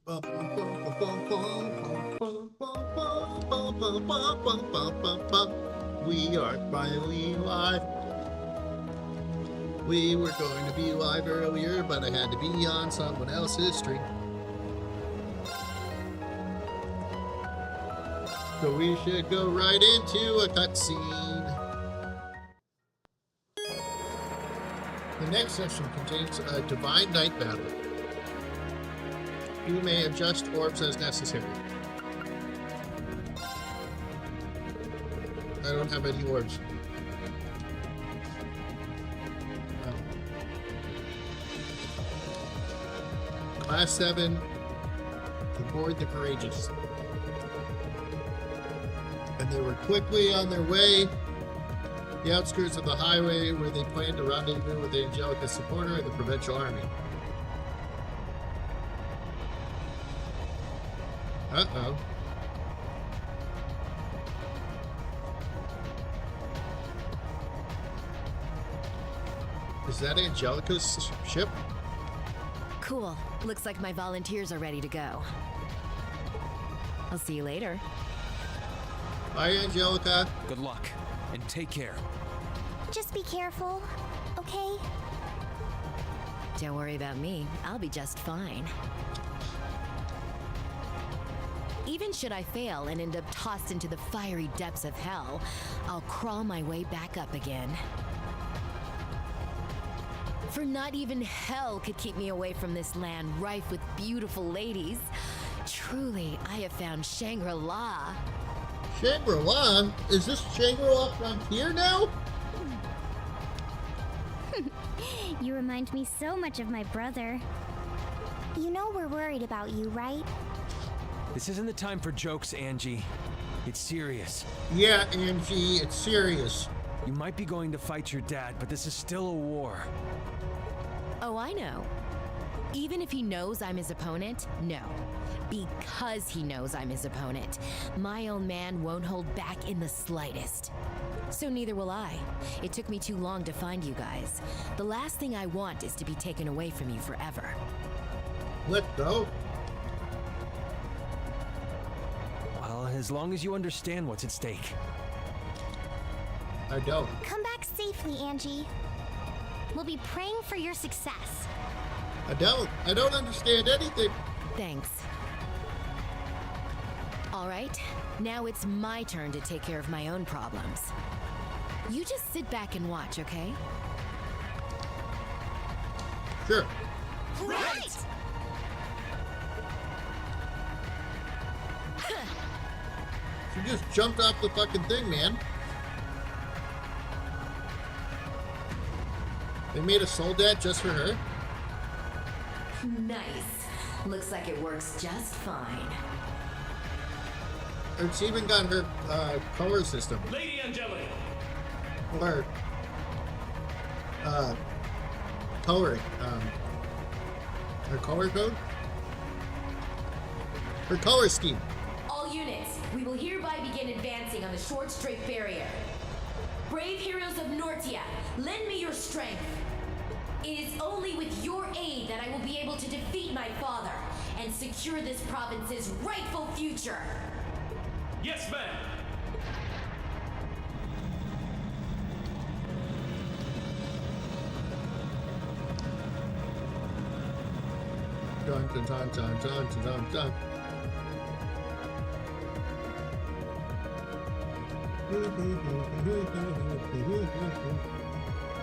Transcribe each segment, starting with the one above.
We are finally live. We were going to be live earlier, but I had to be on someone else's stream. So we should go right into a cutscene. The next session contains a divine night battle. You may adjust orbs as necessary. I don't have any orbs. Class 7, aboard the Courageous. And they were quickly on their way, the outskirts of the highway where they planned to rendezvous with Angelica's supporter and the Provincial Army. Uh-oh. Is that Angelica's ship? Cool. Looks like my volunteers are ready to go. I'll see you later. Bye, Angelica. Good luck, and take care. Just be careful, okay? Don't worry about me. I'll be just fine. Even should I fail and end up tossed into the fiery depths of hell, I'll crawl my way back up again. For not even hell could keep me away from this land rife with beautiful ladies. Truly, I have found Shangri-La. Shangri-La? Is this Shangri-La Frontier now? You remind me so much of my brother. You know we're worried about you, right? This isn't the time for jokes, Angie. It's serious. Yeah, Angie, it's serious. You might be going to fight your dad, but this is still a war. Oh, I know. Even if he knows I'm his opponent, no. Because he knows I'm his opponent, my own man won't hold back in the slightest. So neither will I. It took me too long to find you guys. The last thing I want is to be taken away from you forever. Let go. Well, as long as you understand what's at stake. I don't. Come back safely, Angie. We'll be praying for your success. I don't understand anything. Thanks. All right, now it's my turn to take care of my own problems. You just sit back and watch, okay? Sure. Right! She just jumped off the fucking thing, man. They made a soldat just for her. Nice. Looks like it works just fine. It's even got her color system. Lady Angelica! Or coloring. Her color code? Her color scheme. All units, we will hereby begin advancing on the short straight barrier. Brave heroes of Nortia, lend me your strength. It is only with your aid that I will be able to defeat my father and secure this province's rightful future. Yes, ma'am! Dun dun dun dun dun dun dun.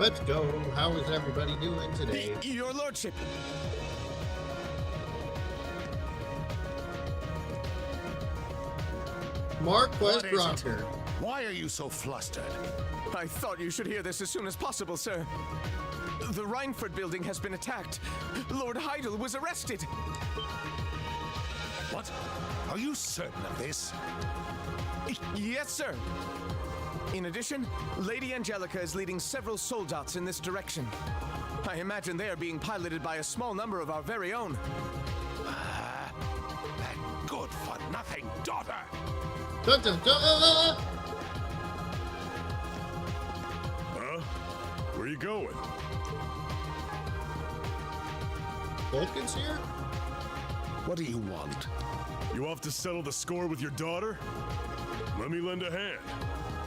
Let's go. How is everybody doing today? Your lordship. Marquest What is it? Rocker. Why are you so flustered? I thought you should hear this as soon as possible, sir. The Rhineford building has been attacked. Lord Heidel was arrested. What? Are you certain of this? Yes, sir. In addition, Lady Angelica is leading several soldats in this direction. I imagine they are being piloted by a small number of our very own. That good-for-nothing daughter! Dun dun dun! Huh? Where you going? Vulcan's here? What do you want? You off to settle the score with your daughter? Let me lend a hand.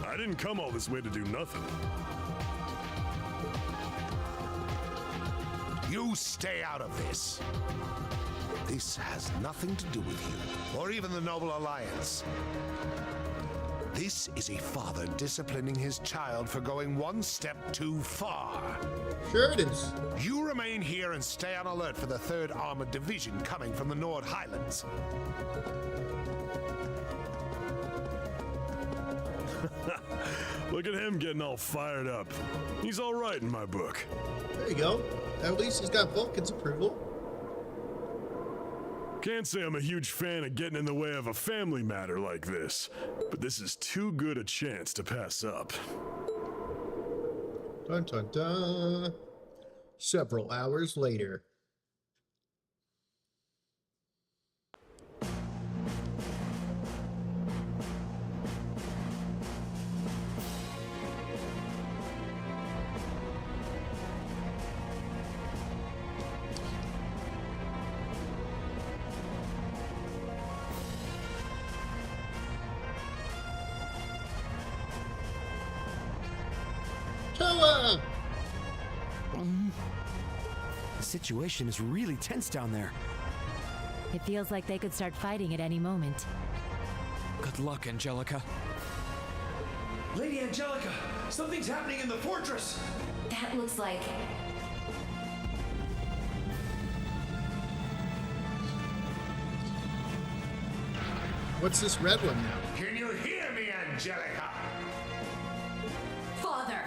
I didn't come all this way to do nothing. You stay out of this. This has nothing to do with you, or even the Noble Alliance. This is a father disciplining his child for going one step too far. Sure it is. You remain here and stay on alert for the 3rd Armored Division coming from the Nord Highlands. Look at him getting all fired up. He's all right in my book. There you go. At least he's got Vulcan's approval. Can't say I'm a huge fan of getting in the way of a family matter like this, but this is too good a chance to pass up. Dun dun dun. Several hours later. Toa! The situation is really tense down there. It feels like they could start fighting at any moment. Good luck, Angelica. Lady Angelica, something's happening in the fortress. That looks like... What's this red one now? Can you hear me, Angelica? Father!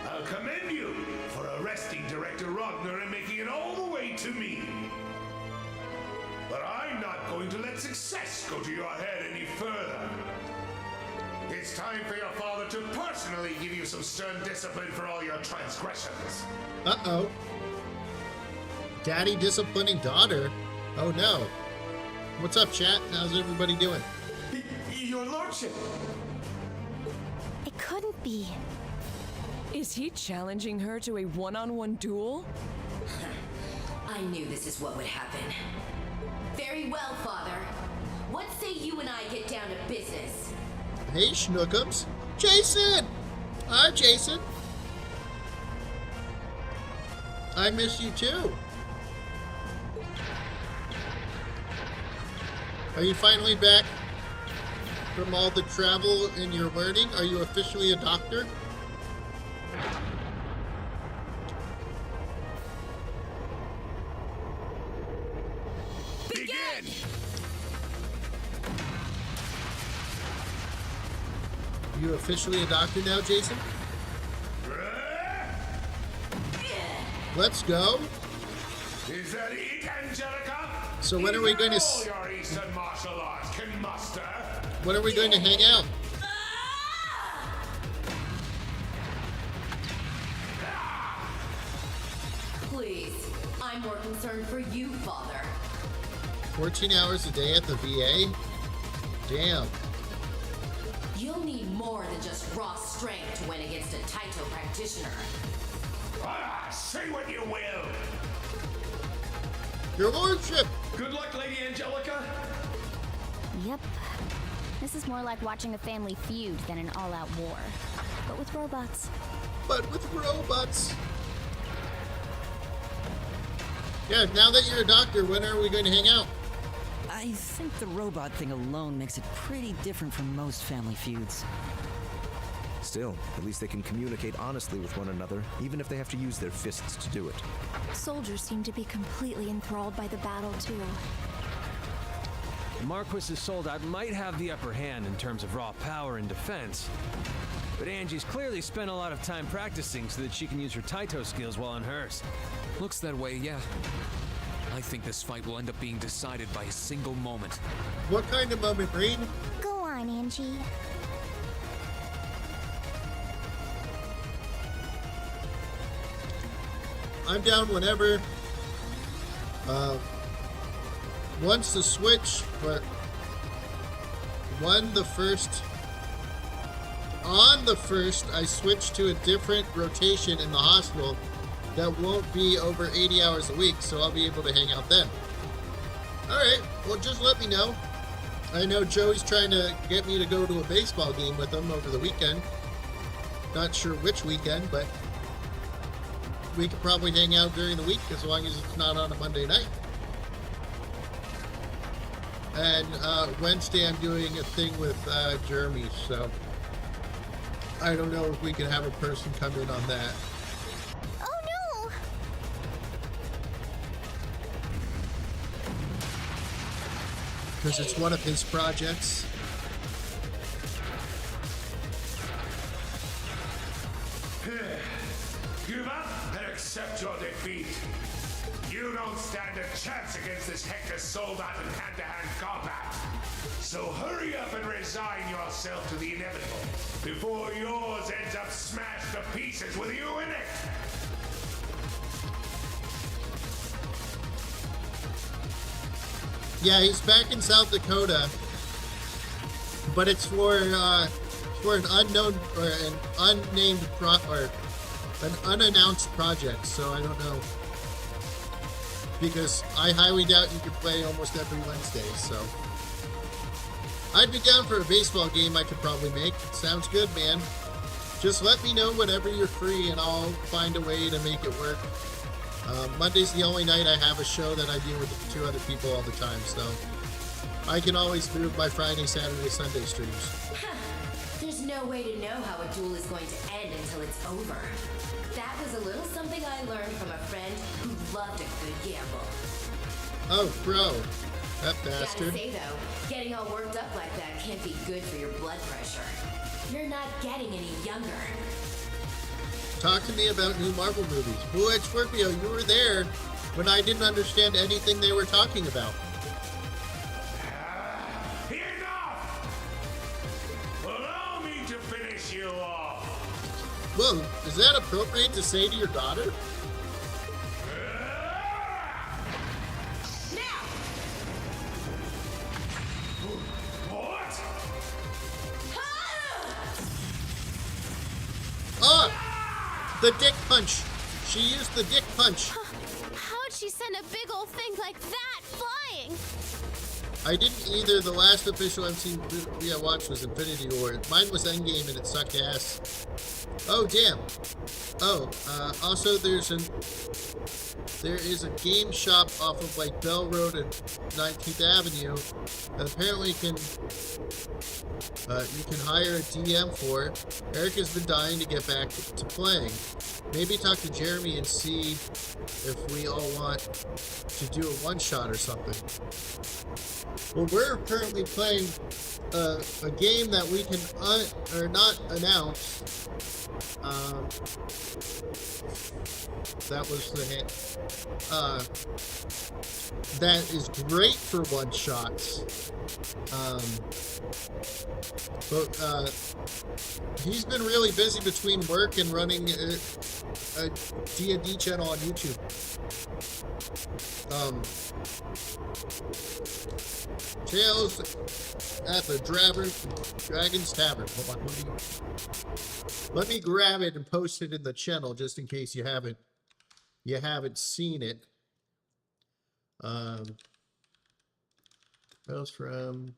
I'll commend you for arresting Director Rogner and making it all the way to me. But I'm not going to let success go to your head any further. It's time for your father to personally give you some stern discipline for all your transgressions. Uh-oh. Daddy disciplining daughter? Oh no. What's up, chat? How's everybody doing? Your lordship. It couldn't be. Is he challenging her to a one-on-one duel? I knew this is what would happen. Very well, Father. What say you and I get down to business? Hey, Schnookums. Jason! Hi, Jason. I miss you too. Are you finally back from all the travel and your learning? Are you officially a doctor? Begin! You officially a doctor now, Jason? Let's go. Is that it, Angelica? So when are we going to All your Eastern martial arts can muster. when are we going to hang out? Please, I'm more concerned for you, Father. 14 hours a day at the VA? Damn. You'll need more than just raw strength to win against a Taito practitioner. Say what you will. Your lordship! Good luck, Lady Angelica. Yep. This is more like watching a family feud than an all-out war. But with robots. But with robots. Yeah, now that you're a doctor, when are we going to hang out? I think the robot thing alone makes it pretty different from most family feuds. Still, at least they can communicate honestly with one another, even if they have to use their fists to do it. Soldiers seem to be completely enthralled by the battle, too. Marquis's soldat might have the upper hand in terms of raw power and defense, but Angie's clearly spent a lot of time practicing so that she can use her Taito skills while on hers. Looks that way, yeah. I think this fight will end up being decided by a single moment. What kind of moment, Reed? Go on, Angie. I'm down whenever. Once the switch, but on the first, I switched to a different rotation in the hospital, that won't be over 80 hours a week, so I'll be able to hang out then. Alright, well, just let me know. I know Joey's trying to get me to go to a baseball game with him over the weekend. Not sure which weekend, but we could probably hang out during the week as long as it's not on a Monday night. And Wednesday I'm doing a thing with Jeremy, so I don't know if we can have a person come in on that. Oh no! Because it's one of his projects. Give up and accept your defeat. You don't stand a chance against this Hector soldat in hand-to-hand combat. So hurry up and resign yourself to the inevitable before yours ends up smashed to pieces with you in it. Yeah, he's back in South Dakota, but it's for an unknown or an unnamed or an unannounced project. So I don't know, because I highly doubt you could play almost every Wednesday. So I'd be down for a baseball game. I could probably make. Sounds good, man. Just let me know whenever you're free, and I'll find a way to make it work. Monday's the only night I have a show that I do with 2 other people all the time, so I can always move my Friday, Saturday, Sunday streams. There's no way to know how a duel is going to end until it's over. That was a little something I learned from a friend who loved a good gamble. Oh, bro. That bastard. Gotta say though, getting all worked up like that can't be good for your blood pressure. You're not getting any younger. Talk to me about new Marvel movies. Blue Edge Scorpio, you were there when I didn't understand anything they were talking about. Enough! Allow me to finish you off. Whoa, is that appropriate to say to your daughter? What? Ah! The dick punch. She used the dick punch. How'd she send a big old thing like that flying? I didn't either. The last official MC movie I watched was Infinity War. Mine was Endgame and it sucked ass. Oh, damn. Oh, also there is a game shop off of like Bell Road and 19th Avenue that apparently you can hire a DM for. Eric has been dying to get back to playing. Maybe talk to Jeremy and see if we all want to do a one-shot or something. Well, we're currently playing a game that we can not announce. That was the hint. That is great for one-shots. But he's been really busy between work and running a D&D channel on YouTube. Tales at the Dragon's Tavern. Hold on, let me grab it and post it in the channel just in case you haven't seen it. That was from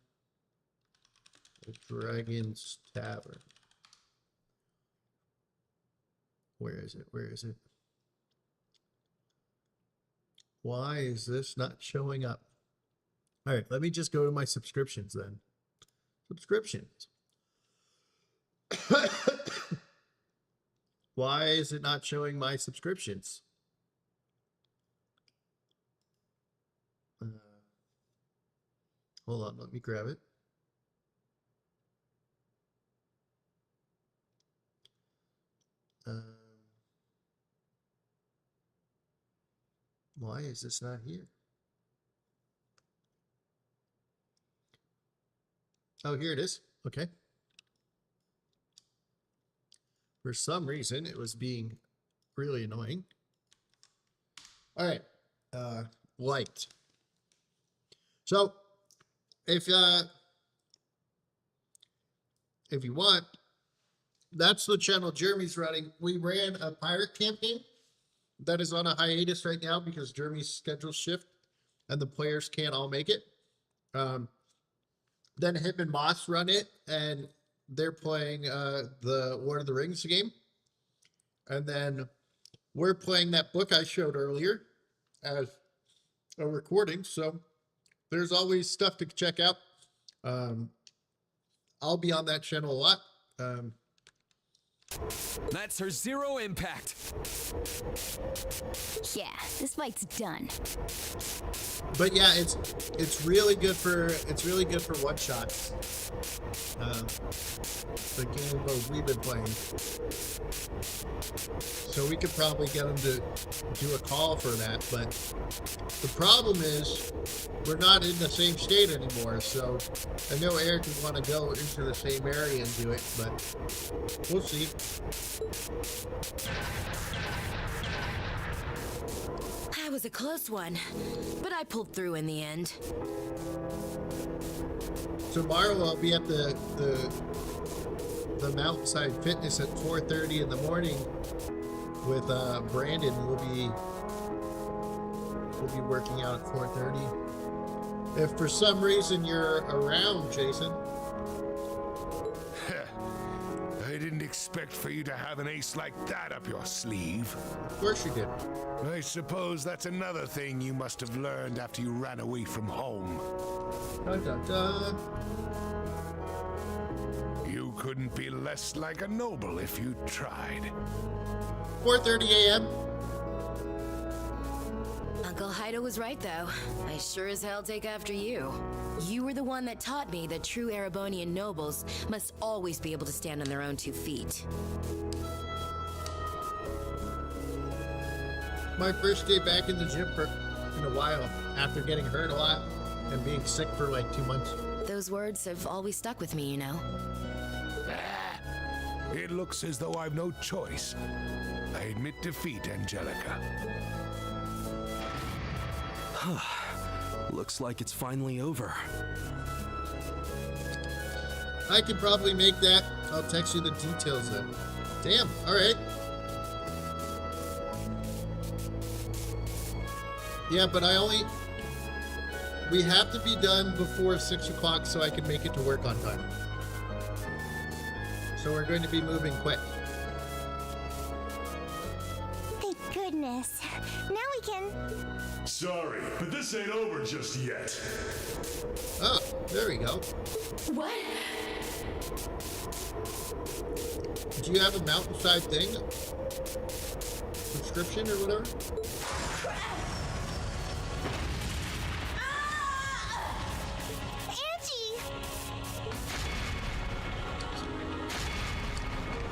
the Dragon's Tavern. Where is it? Where is it? Why is this not showing up? All right, let me just go to my subscriptions then. Subscriptions. Why is it not showing my subscriptions? Hold on, let me grab it. Why is this not here? Oh, here it is. Okay. For some reason, it was being really annoying. All right. Liked. So, if you want, that's the channel Jeremy's running. We ran a pirate campaign that is on a hiatus right now because Jeremy's schedule shift and the players can't all make it. Then him and Moss run it, and they're playing the Lord of the Rings game. And then we're playing that book I showed earlier as a recording. So there's always stuff to check out. I'll be on that channel a lot. That's her zero impact. Yeah, this fight's done. But yeah, it's really good for one shots. The game mode we've been playing. So we could probably get them to do a call for that, but the problem is we're not in the same state anymore. So I know Eric would want to go into the same area and do it, but we'll see. That was a close one, but I pulled through in the end. Tomorrow I'll be at the Mountainside Fitness at 4:30 in the morning with Brandon. We'll be working out at 4:30. If for some reason you're around, Jason. I didn't expect for you to have an ace like that up your sleeve. Of course you did. I suppose that's another thing you must have learned after you ran away from home. Dun, dun, dun. You couldn't be less like a noble if you tried. 4:30 a.m. Uncle Hydo was right, though. I sure as hell take after you. You were the one that taught me that true Erebonian nobles must always be able to stand on their own 2 feet. My first day back in the gym in a while after getting hurt a lot and being sick for like 2 months. Those words have always stuck with me, you know. It looks as though I've no choice. I admit defeat, Angelica. Looks like it's finally over. I could probably make that. I'll text you the details then. Damn, alright. Yeah, but we have to be done before 6 o'clock so I can make it to work on time. So we're going to be moving quick. Thank goodness. Now we can... Sorry, but this ain't over just yet. Oh, there we go. What? Do you have a Mountainside thing? Subscription or whatever? Angie!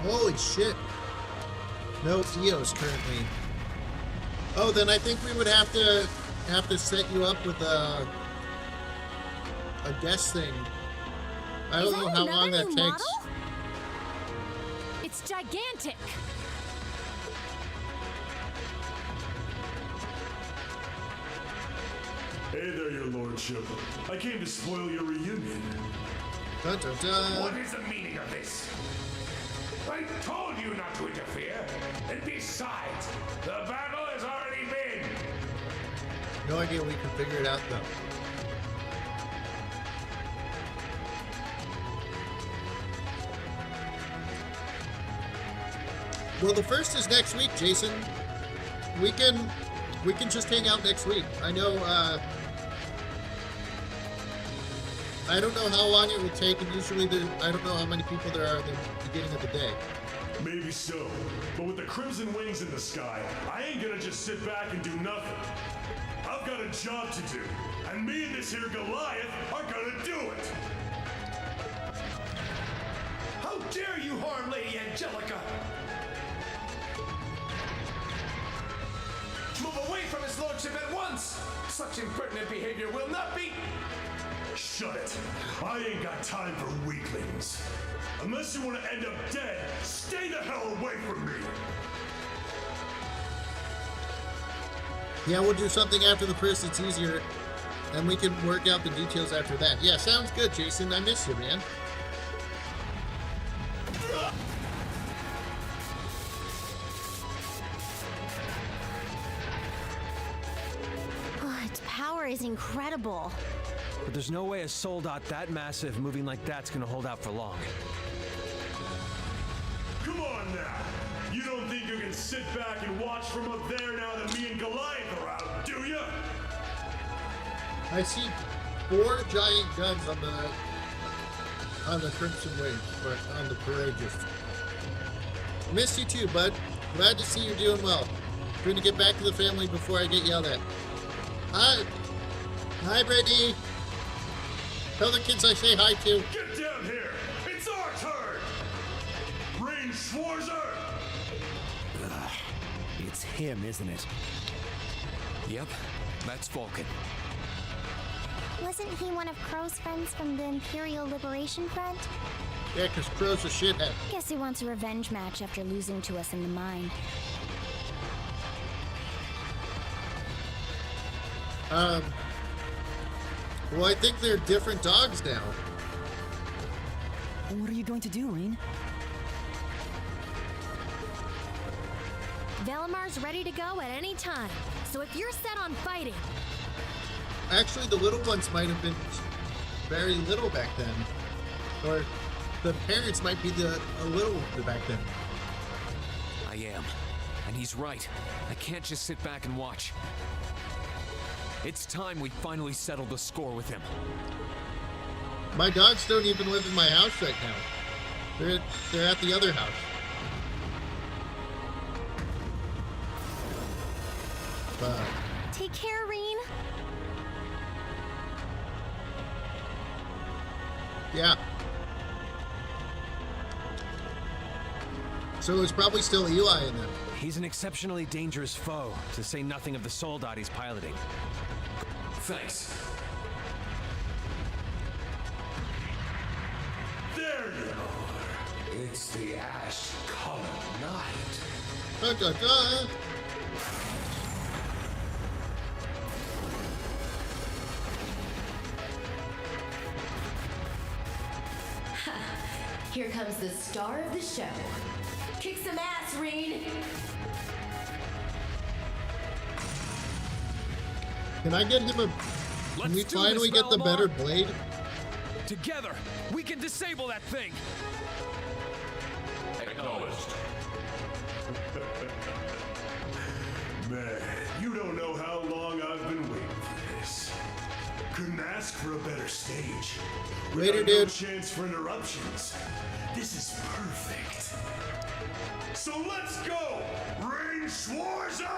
Holy shit. No EOS currently. Oh, then I think we would have to set you up with a guest thing. I don't know how long that takes. Model? It's gigantic. Hey there, your lordship. I came to spoil your reunion. Dun, dun, dun. What is the meaning of this? I told you not to interfere. And besides, the battle has already been. No idea we can figure it out though. Well, the first is next week, Jason. We can just hang out next week. I know. I don't know how long it will take, and usually I don't know how many people there are at the beginning of the day. Maybe so, but with the crimson wings in the sky, I ain't gonna just sit back and do nothing. I've got a job to do, and me and this here Goliath are gonna do it. How dare you harm Lady Angelica? Move away from his lordship at once! Such impertinent behavior will not be... Shut it. I ain't got time for weaklings. Unless you want to end up dead, stay the hell away from me. Yeah, we'll do something after the first that's easier, and we can work out the details after that. Yeah, sounds good, Jason. I miss you, man. power is incredible. But there's no way a soldat that massive moving like that's gonna hold out for long. Come on now. You don't think you can sit back and watch from up there now that me and Goliath are out, do you? I see 4 giant guns on the Crimson Wing, or on the Courageous. Missed you too, bud. Glad to see you're doing well. Trying to get back to the family before I get yelled at. Hi, Brittany. Tell the kids I say hi to. Get down here! It's our turn! Rain Schwarzer! It's him, isn't it? Yep, that's Vulcan. Wasn't he one of Crow's friends from the Imperial Liberation Front? Yeah, because Crow's a shithead. Guess he wants a revenge match after losing to us in the mine. Well, I think they're different dogs now. What are you going to do, Rain? Velamar's ready to go at any time. So if you're set on fighting... Actually, the little ones might have been very little back then. Or the parents might be a little back then. I am. And he's right. I can't just sit back and watch. It's time we finally settle the score with him. My dogs don't even live in my house right now. They're at the other house. But Take care, Reen. yeah. So it's probably still Eli in them. He's an exceptionally dangerous foe, to say nothing of the soldat he's piloting. Thanks. There you are. It's the ash-colored night. Da-da-da. Here comes the star of the show. Kick some ass, Reed. Can I get him a... Can we finally get the better blade? Together, we can disable that thing! Acknowledged. Man, you don't know how long I've been waiting for this. Couldn't ask for a better stage. Later, Without no dude. chance for interruptions. This is perfect. So let's go! Rain Schwarzer!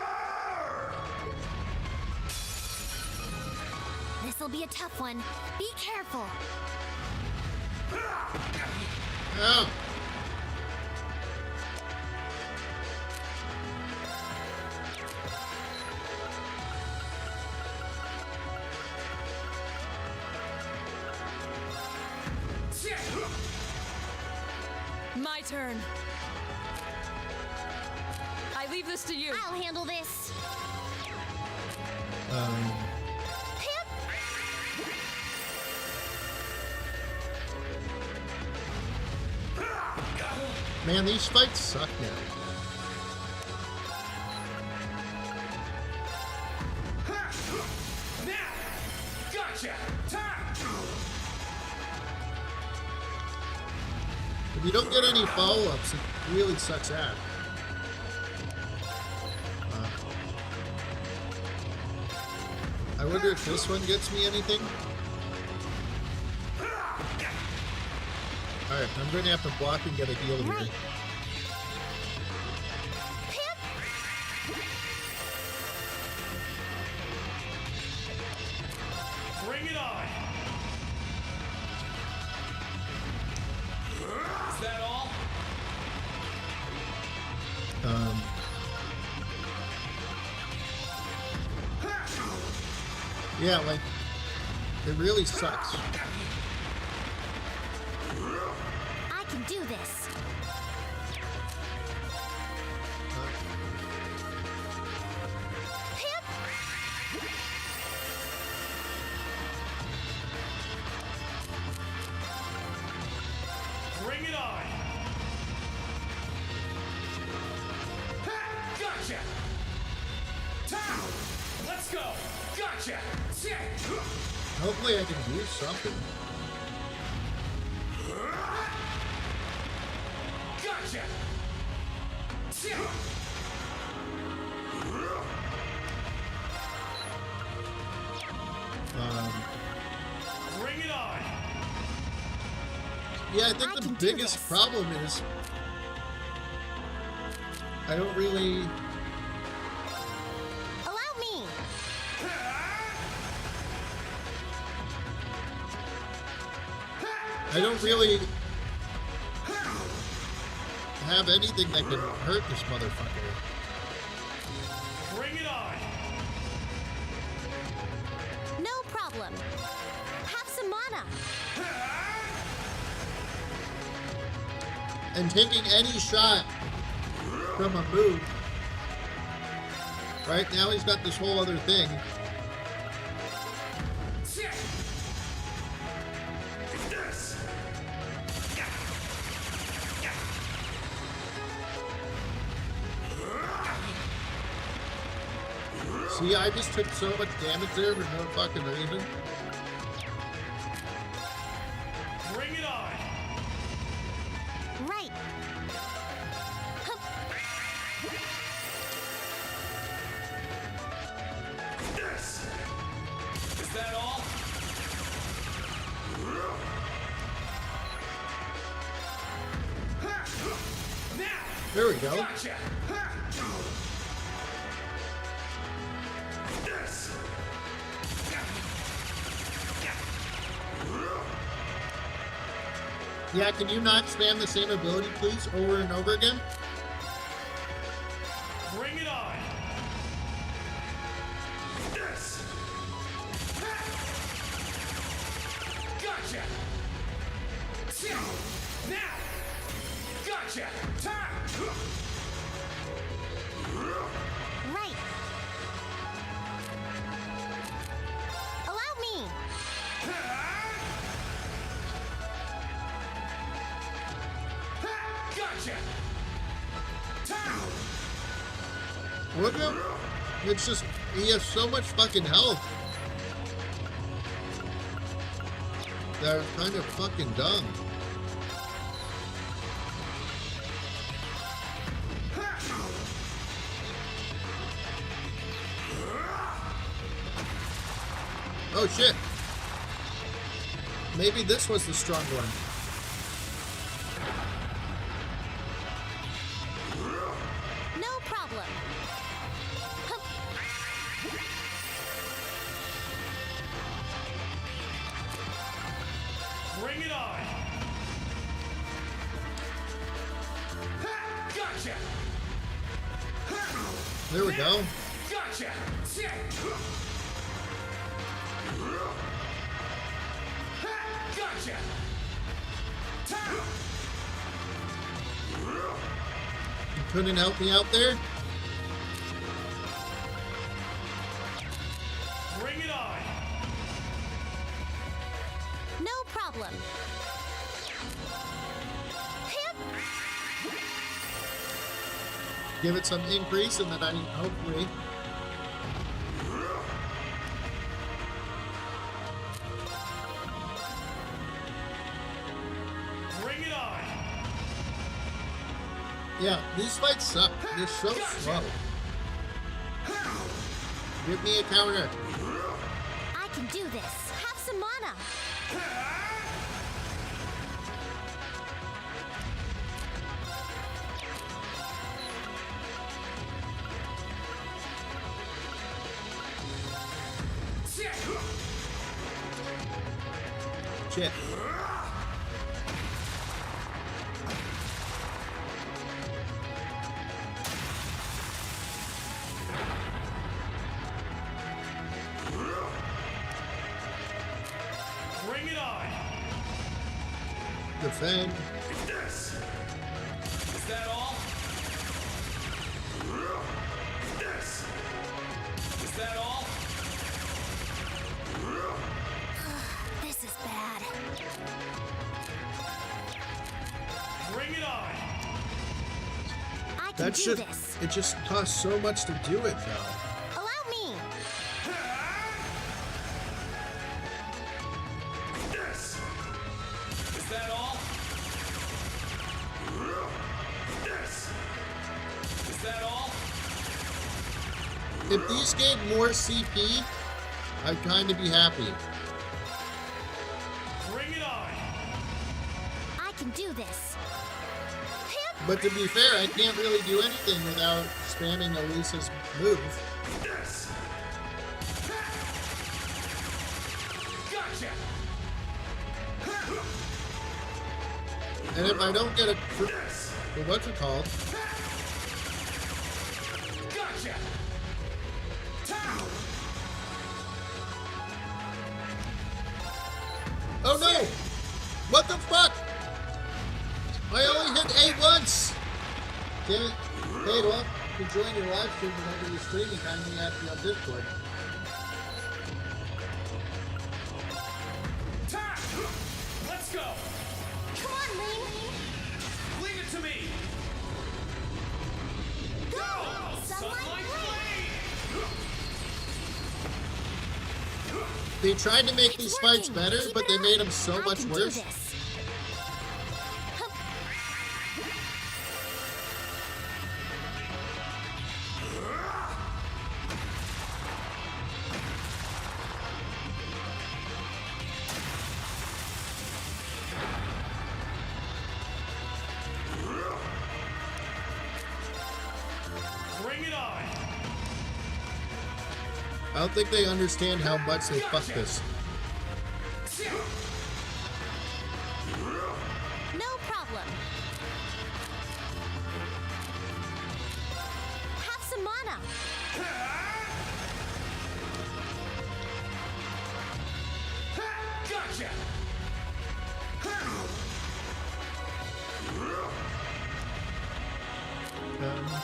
This'll be a tough one. Be careful. Oh. My turn. I leave this to you. I'll handle this. Man, these fights suck now. Now! Gotcha! Time! If you don't get any follow-ups, it really sucks ass. I wonder if this one gets me anything. Alright, I'm going to have to block and get a heal here. Bring it on! Is that all? Yeah, like, it really sucks. I can do this. Bring it on! Ha! Gotcha! Time! Let's go! Gotcha! Hopefully I can do something. Gotcha. Bring it on. Yeah, I think the biggest problem is I don't really. Allow me. I don't really have anything that can hurt this motherfucker. Bring it on. No problem. Have some mana. And taking any shot from a move. Right now he's got this whole other thing. See, I just took so much damage there for no fucking reason. Bring it on. Right. Is that all? Now. There we go. Gotcha. Yeah, can you not spam the same ability, please, over and over again? Bring it on. Gotcha. Now. Gotcha. Time. Right. Allow me. Gotcha. Time. Look at him. It's just, he has so much fucking health. They're kind of fucking dumb. Oh shit. Maybe this was the strong one. No problem. Bring it on. Gotcha. There we go. Gotcha. Gotcha. Time. You couldn't help me out there? Bring it on. No problem. Give it some increase and then I hopefully. Bring it on. Yeah, these fights suck. They're so slow. Give me a counter. I can do this. Have some mana. Shit. Bring it on. Defend. Is that all? Is that all? This is bad. Bring it on. I can That's do just, this. it just costs so much to do it though. Allow me. If these gave more CP, I'd kind of be happy. Bring it on! I can do this. But to be fair, I can't really do anything without spamming Elisa's move. Yes! Gotcha! And if I don't get a... Yes! what's it called? Gotcha! Oh no! What the fuck? I only hit A once! Damn it. Hey, well, you can join your live stream whenever you're streaming. Kindly add me on Discord. Let's go! Come on, Link. Leave it to me! Go! Sunlight Blade! They tried to make these fights better, but they made them so much worse. Bring it on! I don't think they understand how much they fucked this. No problem. Have some mana. Gotcha! Now!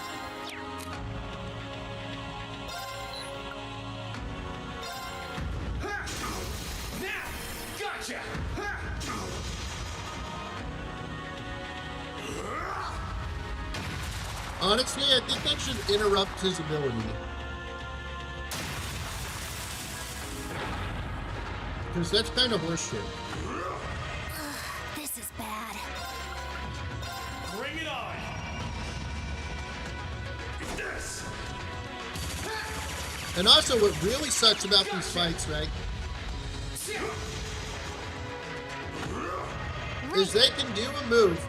Gotcha! Honestly, I think they should interrupt his ability. Because that's kind of horseshit. This is bad. Bring it on! This! And also, what really sucks about these fights, right, is they can do a move,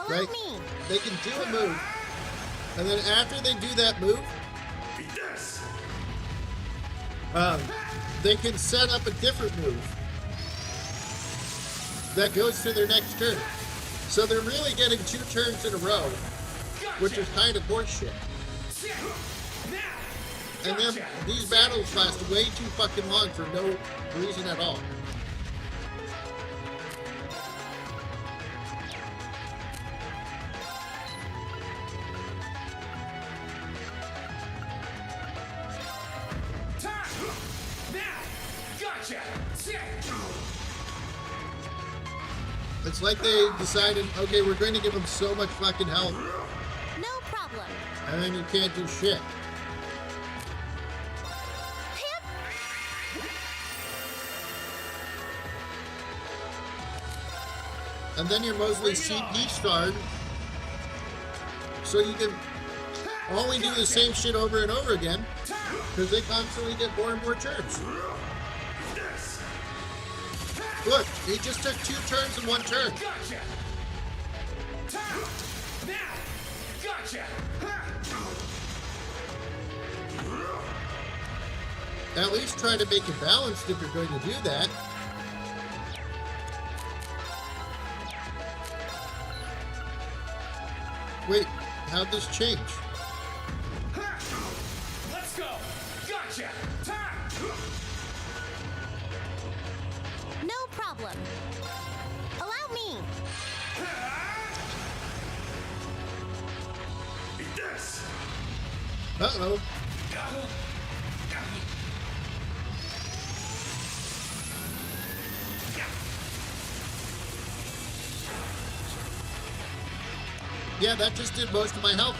right? They can do a move, and then after they do that move, they can set up a different move that goes to their next turn. So they're really getting 2 turns in a row, which is kind of horseshit. And then these battles last way too fucking long for no reason at all. It's like they decided, okay, we're going to give him so much fucking health, No problem. and then you can't do shit. And then you're mostly CP starred, so you can only do the same shit over and over again, because they constantly get more and more turns. Look, he just took 2 turns in 1 turn. Gotcha! Now! Gotcha! At least try to make it balanced if you're going to do that. Wait, how'd this change? Let's go! Gotcha! No problem. Allow me. Eat this! Uh-oh. Yeah, that just did most of my health.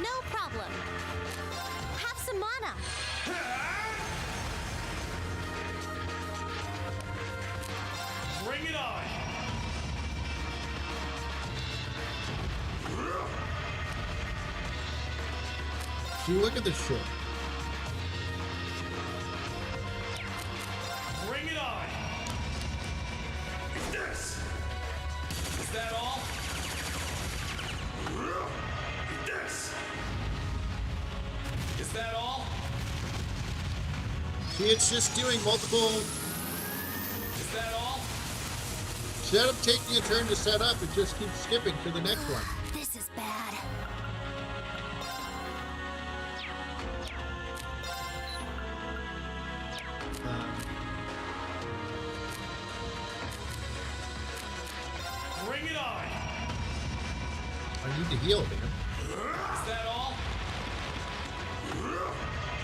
No problem. Bring it on! See, look at this shit. Bring it on! It's this! Is that all? This! Is that all? See, it's just doing multiple. Is that all? Instead of taking a turn to set up, it just keeps skipping to the next one. This is bad. Bring it on! I need to heal, man. Is that all?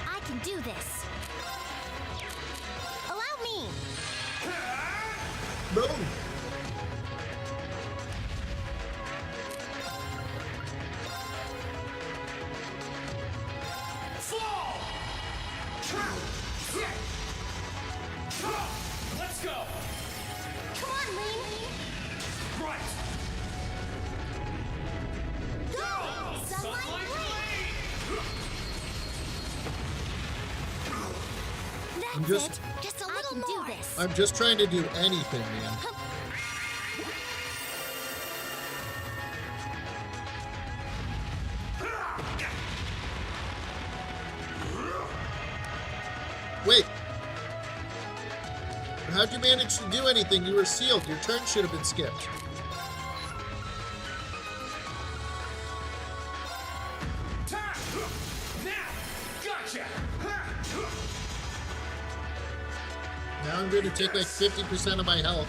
I can do this. Allow me. Boom! Fall! Let's go! Come on, Lane. Right! Go! Sunlight Blade! That's I'm just- it. Just a little more. Do this. I'm just trying to do anything, man. Wait. How'd you manage to do anything? You were sealed. Your turn should have been skipped. Now! Gotcha! Now I'm going to take like 50% of my health.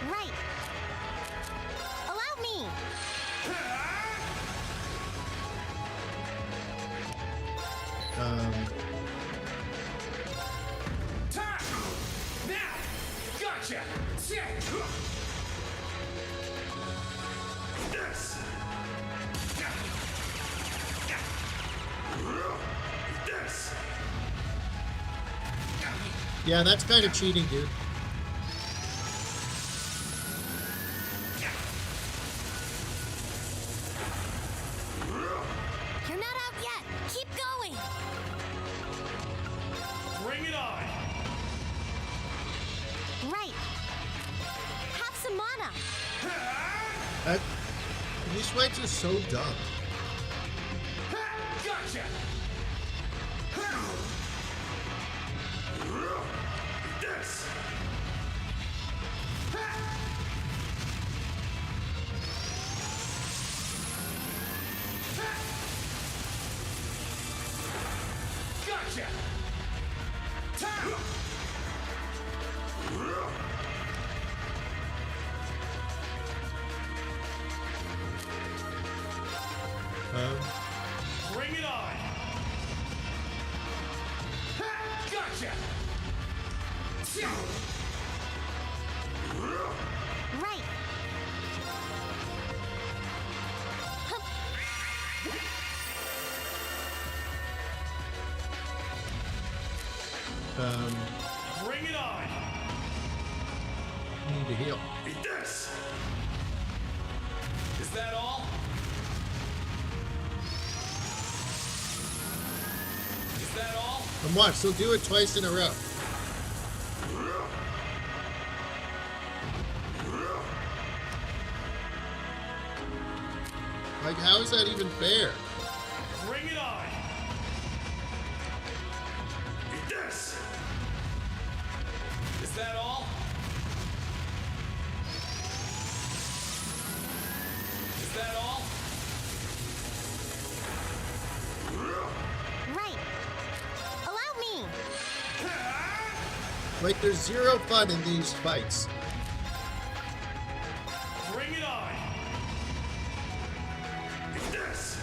Right. Allow me. Now! Gotcha! This! This! Yeah, that's kind of cheating, dude. You're not out yet. Keep going. Bring it on! Right. Have some mana. These fights are so dumb. Gotcha! This! Gotcha! Bring it on! Gotcha! Right. Bring it on! Need to heal. Eat this! Is that all? Is that all? And watch, they'll do it twice in a row. Like, how is that even fair? Bring it on! Eat this! Is that all? Is that all? Right. Allow me. Like, there's zero fun in these fights. Bring it on! Eat this!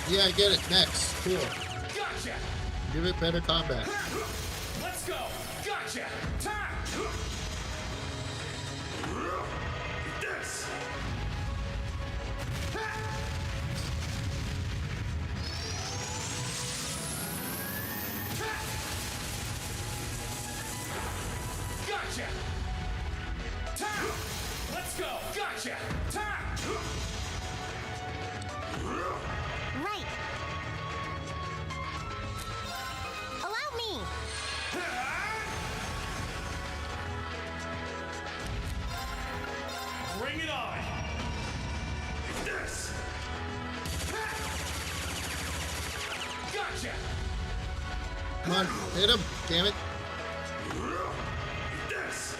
Yeah, I get it. Next. Cool. Gotcha! Give it better combat. Let's go! Gotcha! Time! Gotcha! Time! Let's go! Gotcha! Time! Right. Allow me. Bring it on! This! Gotcha! Come on, hit him. Damn it. This!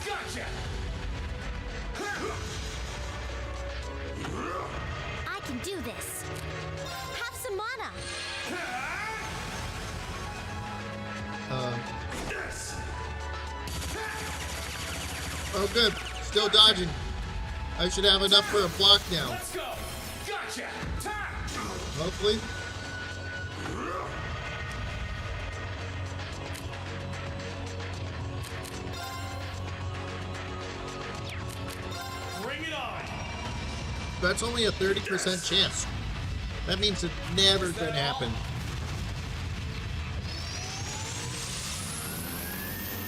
Gotcha! I can do this. Have some mana. This! Oh, good. Still dodging. I should have enough for a block now. Let's go! Gotcha! Time! Hopefully. Bring it on! That's only a 30% chance. That means it never could happen.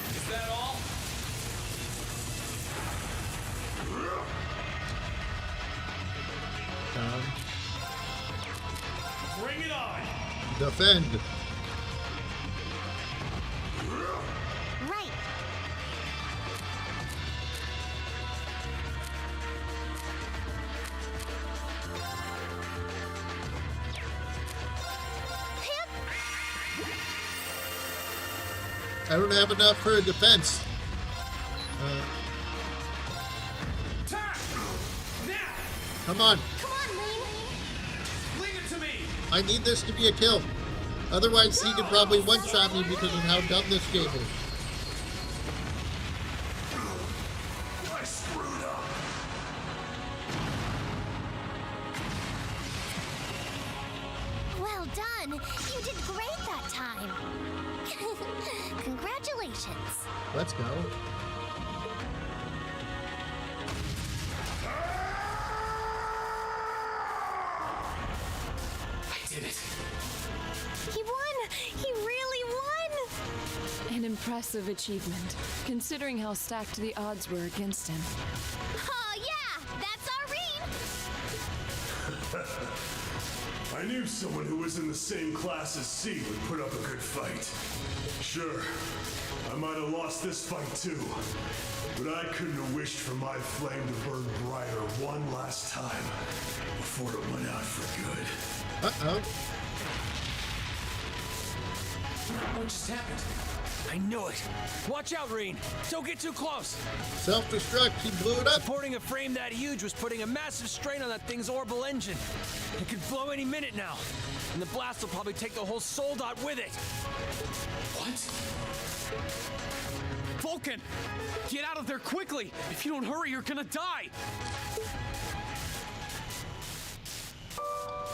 Is that all? Bring it on! Defend. Right. I don't have enough for a defense. Time! Now! Come on. Come on, Lane. Leave it to me! I need this to be a kill. Otherwise, he could probably one-shot me because of how dumb this game is. I screwed up. Well done. You did great that time. Congratulations. Let's go. I did it! He won. He really won. An impressive achievement, considering how stacked the odds were against him. Oh, yeah. That's our Reen. I knew someone who was in the same class as C would put up a good fight. Sure, I might have lost this fight too, but I couldn't have wished for my flame to burn brighter one last time before it went out for good. Uh-oh. What just happened? I knew it. Watch out, Reen. Don't get too close. Self-destruct. He blew it up. Supporting a frame that huge was putting a massive strain on that thing's orbital engine. It could blow any minute now. And the blast will probably take the whole soul dot with it. What? Vulcan! Get out of there quickly! If you don't hurry, you're gonna die!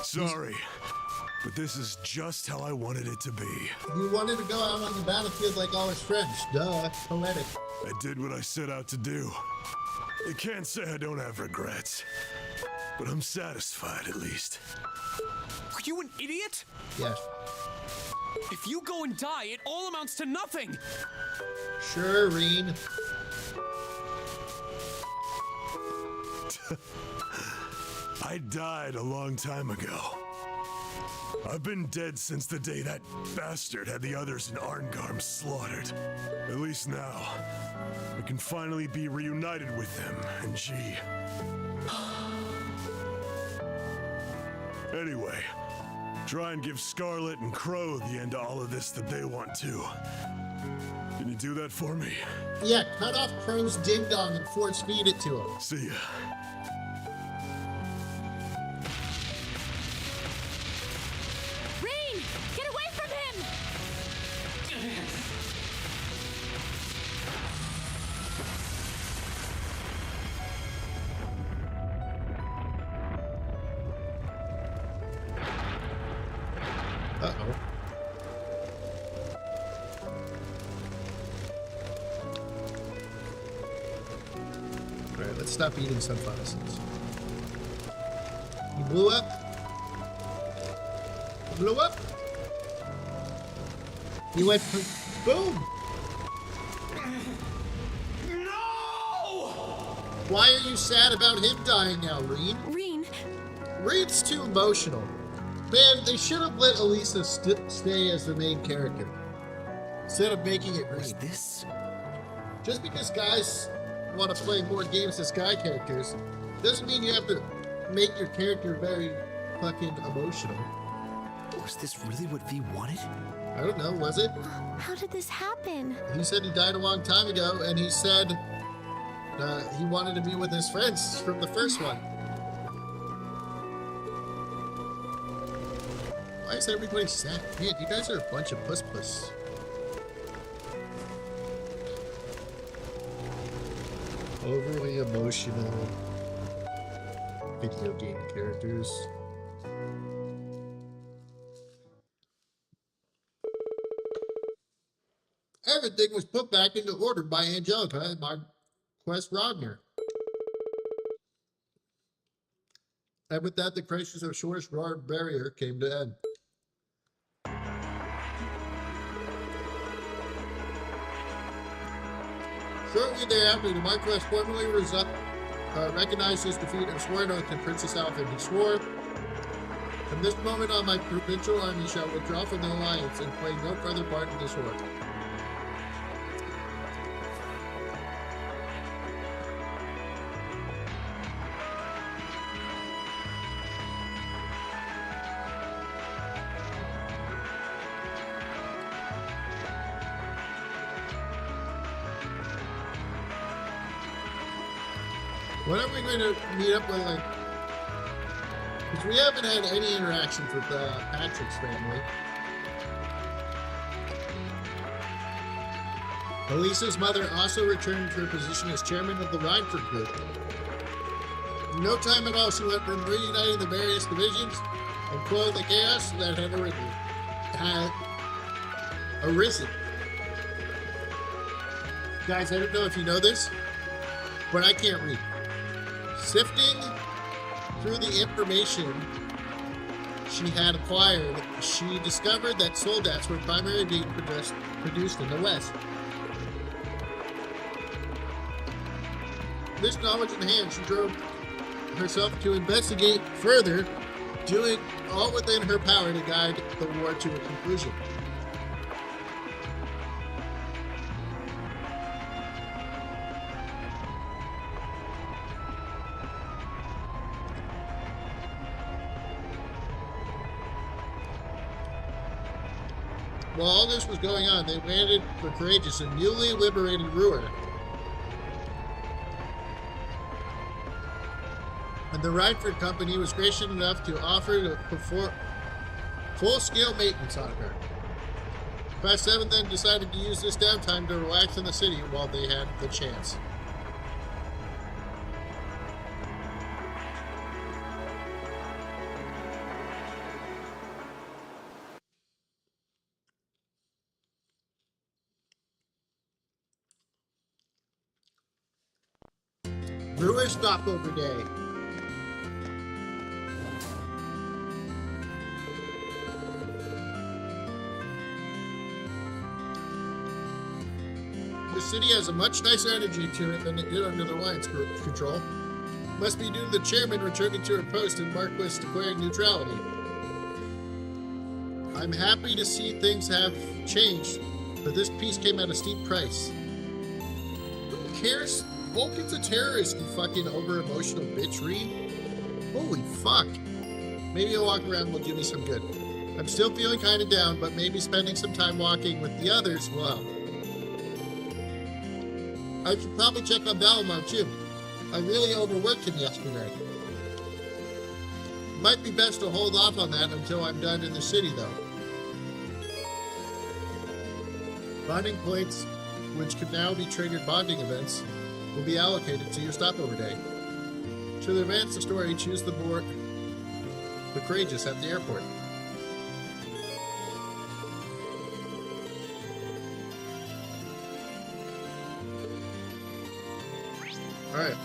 Sorry, but this is just how I wanted it to be. He wanted to go out on the battlefield like all his friends. Duh. Poetic. I did what I set out to do. I can't say I don't have regrets, but I'm satisfied at least. Are you an idiot? Yes. If you go and die, it all amounts to nothing! Sure, Reen. I died a long time ago. I've been dead since the day that bastard had the others in Arngarm slaughtered. At least now, I can finally be reunited with them and G. Anyway, try and give Scarlet and Crow the end to all of this that they want too. Can you do that for me? Yeah, cut off Crow's ding-dong and force feed it to him. See ya. Reen! Get away from him! Uh-oh. Alright, let's stop eating sunflowers. He blew up. Blew up. He went boom. No! Why are you sad about him dying now, Reen? Reen's too emotional. Man, they should have let Elisa stay as the main character instead of making it Reen. This? Just because guys want to play more games as guy characters doesn't mean you have to make your character very fucking emotional. Was this really what V wanted? I don't know, was it? How did this happen? He said he died a long time ago, and he said he wanted to be with his friends from the first one. Why is everybody sad? Man, you guys are a bunch of puss-puss. Overly emotional video game characters. Everything was put back into order by Angelica and Marquess Rogner. And with that, the crisis of Shor's Roar Barrier came to end. Shortly thereafter, the Marquess formally recognized his defeat and swore an oath to Princess Alpha. He swore, "From this moment on, my provincial army shall withdraw from the alliance and play no further part in this war." When are we going to meet up with, like, because we haven't had any interactions with Patrick's family. Elisa's mother also returned to her position as chairman of the Rhineford Group. In no time at all, she went from reuniting the various divisions and quelling the chaos that had arisen. Guys, I don't know if you know this, but I can't read. Sifting through the information she had acquired, she discovered that soldats were primarily being produced in the West. This knowledge in hand, she drove herself to investigate further, doing all within her power to guide the war to a conclusion. While all this was going on, they landed the courageous and newly liberated Ruhr. And the Rhineford Company was gracious enough to offer to perform full-scale maintenance on her. Class 7 then decided to use this downtime to relax in the city while they had the chance. Brewer stopover day. The city has a much nicer energy to it than it did under the Alliance control. Must be due to the chairman returning to her post and Marquis declaring neutrality. I'm happy to see things have changed, but this peace came at a steep price. Who cares? Vulcan's a terrorist, you fucking over-emotional bitch, Reed. Holy fuck. Maybe a walk around will do me some good. I'm still feeling kind of down, but maybe spending some time walking with the others will help. I should probably check on Valimar, too. I really overworked him yesterday. Might be best to hold off on that until I'm done in the city, though. Bonding points, which could now be triggered bonding events, will be allocated to your stopover day. To advance the story, choose the courageous at the airport. Alright.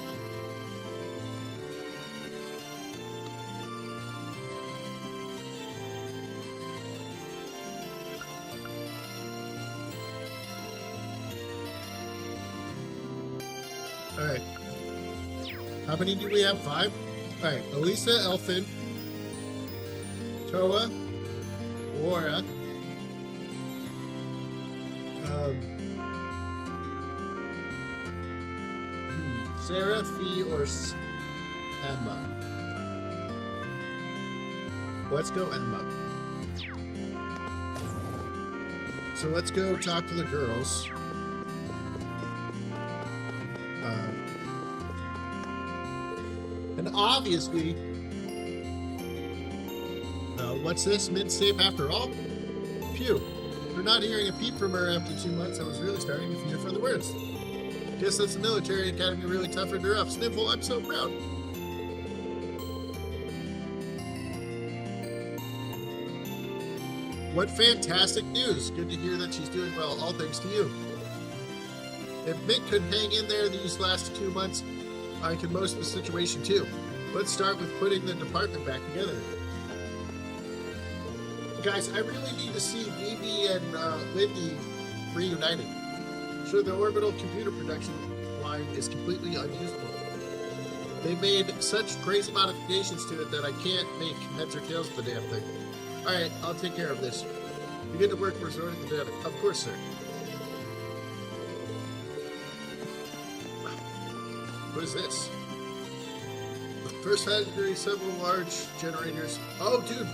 How many do we have? 5? Alright, Elisa, Elfin, Toa, Laura, Sarah, Fee, or Emma? Let's go Emma. So let's go talk to the girls. And obviously, what's this? Mid-safe after all? Phew. For not hearing a peep from her after 2 months, I was really starting to fear for the worst. Guess that's the military academy really toughened her up. Sniffle, I'm so proud. What fantastic news. Good to hear that she's doing well, all thanks to you. If Mick could hang in there these last 2 months, I can most of the situation too. Let's start with putting the department back together. Guys, I really need to see Vivi and Lindy reunited. Sure, the orbital computer production line is completely unusable. They made such crazy modifications to it that I can't make heads or tails of the damn thing. Alright, I'll take care of this. You get to work restoring the data. Of course, sir. What is this? First factory, several large generators. Oh, dude,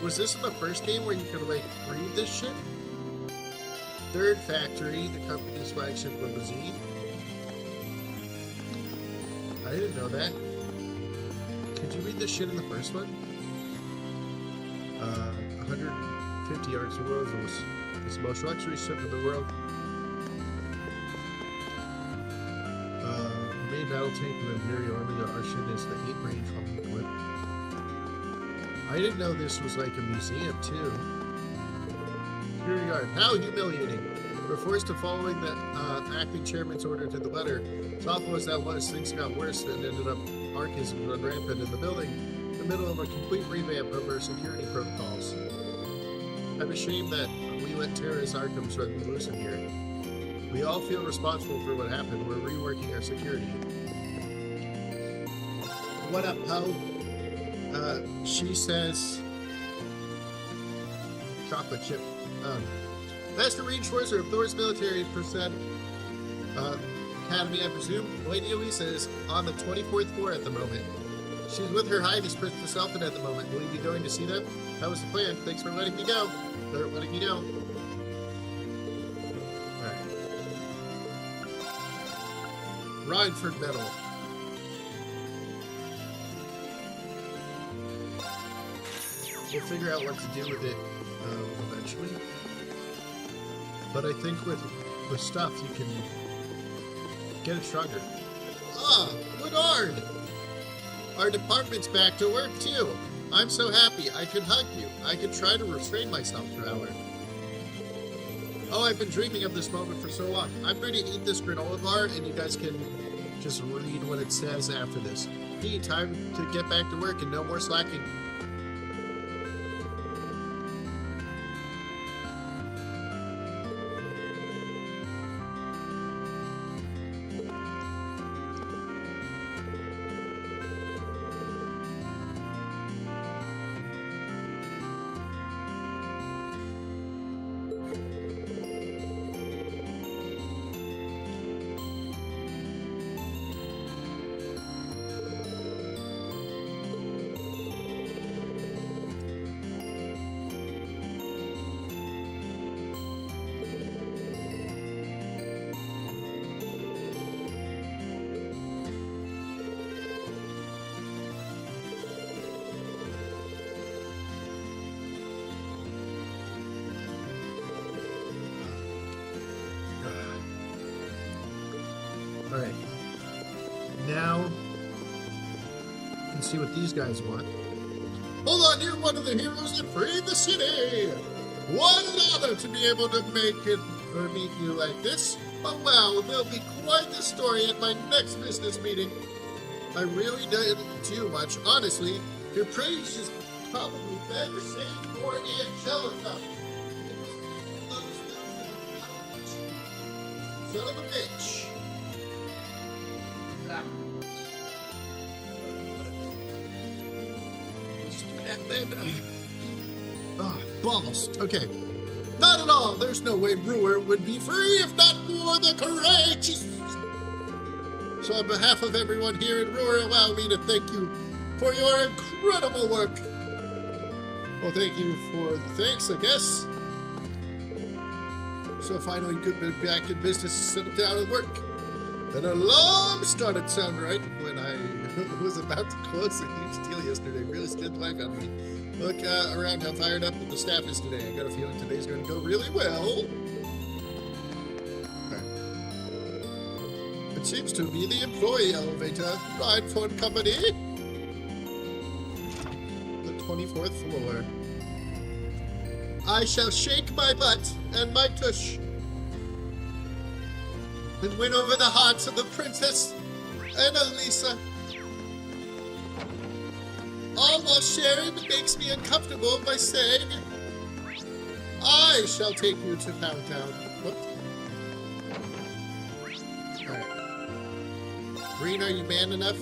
was this in the first game where you could, like, read this shit? Third factory, the company's flagship limousine. I didn't know that. Could you read this shit in the first one? 150 yards of world is the most luxury ship in the world. Main battle tank of the Imperial Army, the Arshin is the 8-range bombing clip. I didn't know this was like a museum too. Security guard, how humiliating! We're forced to following the acting chairman's order to the letter. As awful as that was, things got worse and ended up archism run rampant in the building, in the middle of a complete revamp of our security protocols. I'm ashamed that we let terrorist Arkhams run loose in here. We all feel responsible for what happened. We're reworking our security. What up, Poe? She says... Chocolate chip. Master Reinforcer of Thor's military academy, I presume. Lady Elisa is on the 24th floor at the moment. She's with Her Highness Princess Elfin at the moment. Will you be going to see them? That was the plan. Thanks for letting me go. Or letting me know. Alright. Rhineford Medal. We'll figure out what to do with it eventually. But I think with stuff you can get it stronger. Ah, Leonard! Our department's back to work too. I'm so happy. I can hug you. I can try to restrain myself for hours. Oh, I've been dreaming of this moment for so long. I'm going to eat this granola bar, and you guys can just read what it says after this. Hey, time to get back to work and no more slacking. Alright. Now, you can see what these guys want. Hold on, you're one of the heroes that freed the city! What an honor to be able to make it or meet you like this. Oh wow, there'll be quite the story at my next business meeting. I really didn't do much, honestly. Your praise is probably better saved for Angelica. Son of a bitch. Balls. Okay. Not at all. There's no way Brewer would be free if not for the courageous. So on behalf of everyone here in Brewer, allow me to thank you for your incredible work. Well, thank you for the thanks, I guess. So finally, good to be back in business, settle down and work. An alarm started sounding right when I was about to close a huge deal yesterday. Really scared life out of me. Look around how fired up the staff is today. I got a feeling today's going to go really well. Okay. It seems to be the employee elevator. Ride for company. The 24th floor. I shall shake my butt and my tush and win over the hearts of the princess and Elisa. All while Sharon makes me uncomfortable by saying, I shall take you to Pound Town. Alright. Green, are you man enough?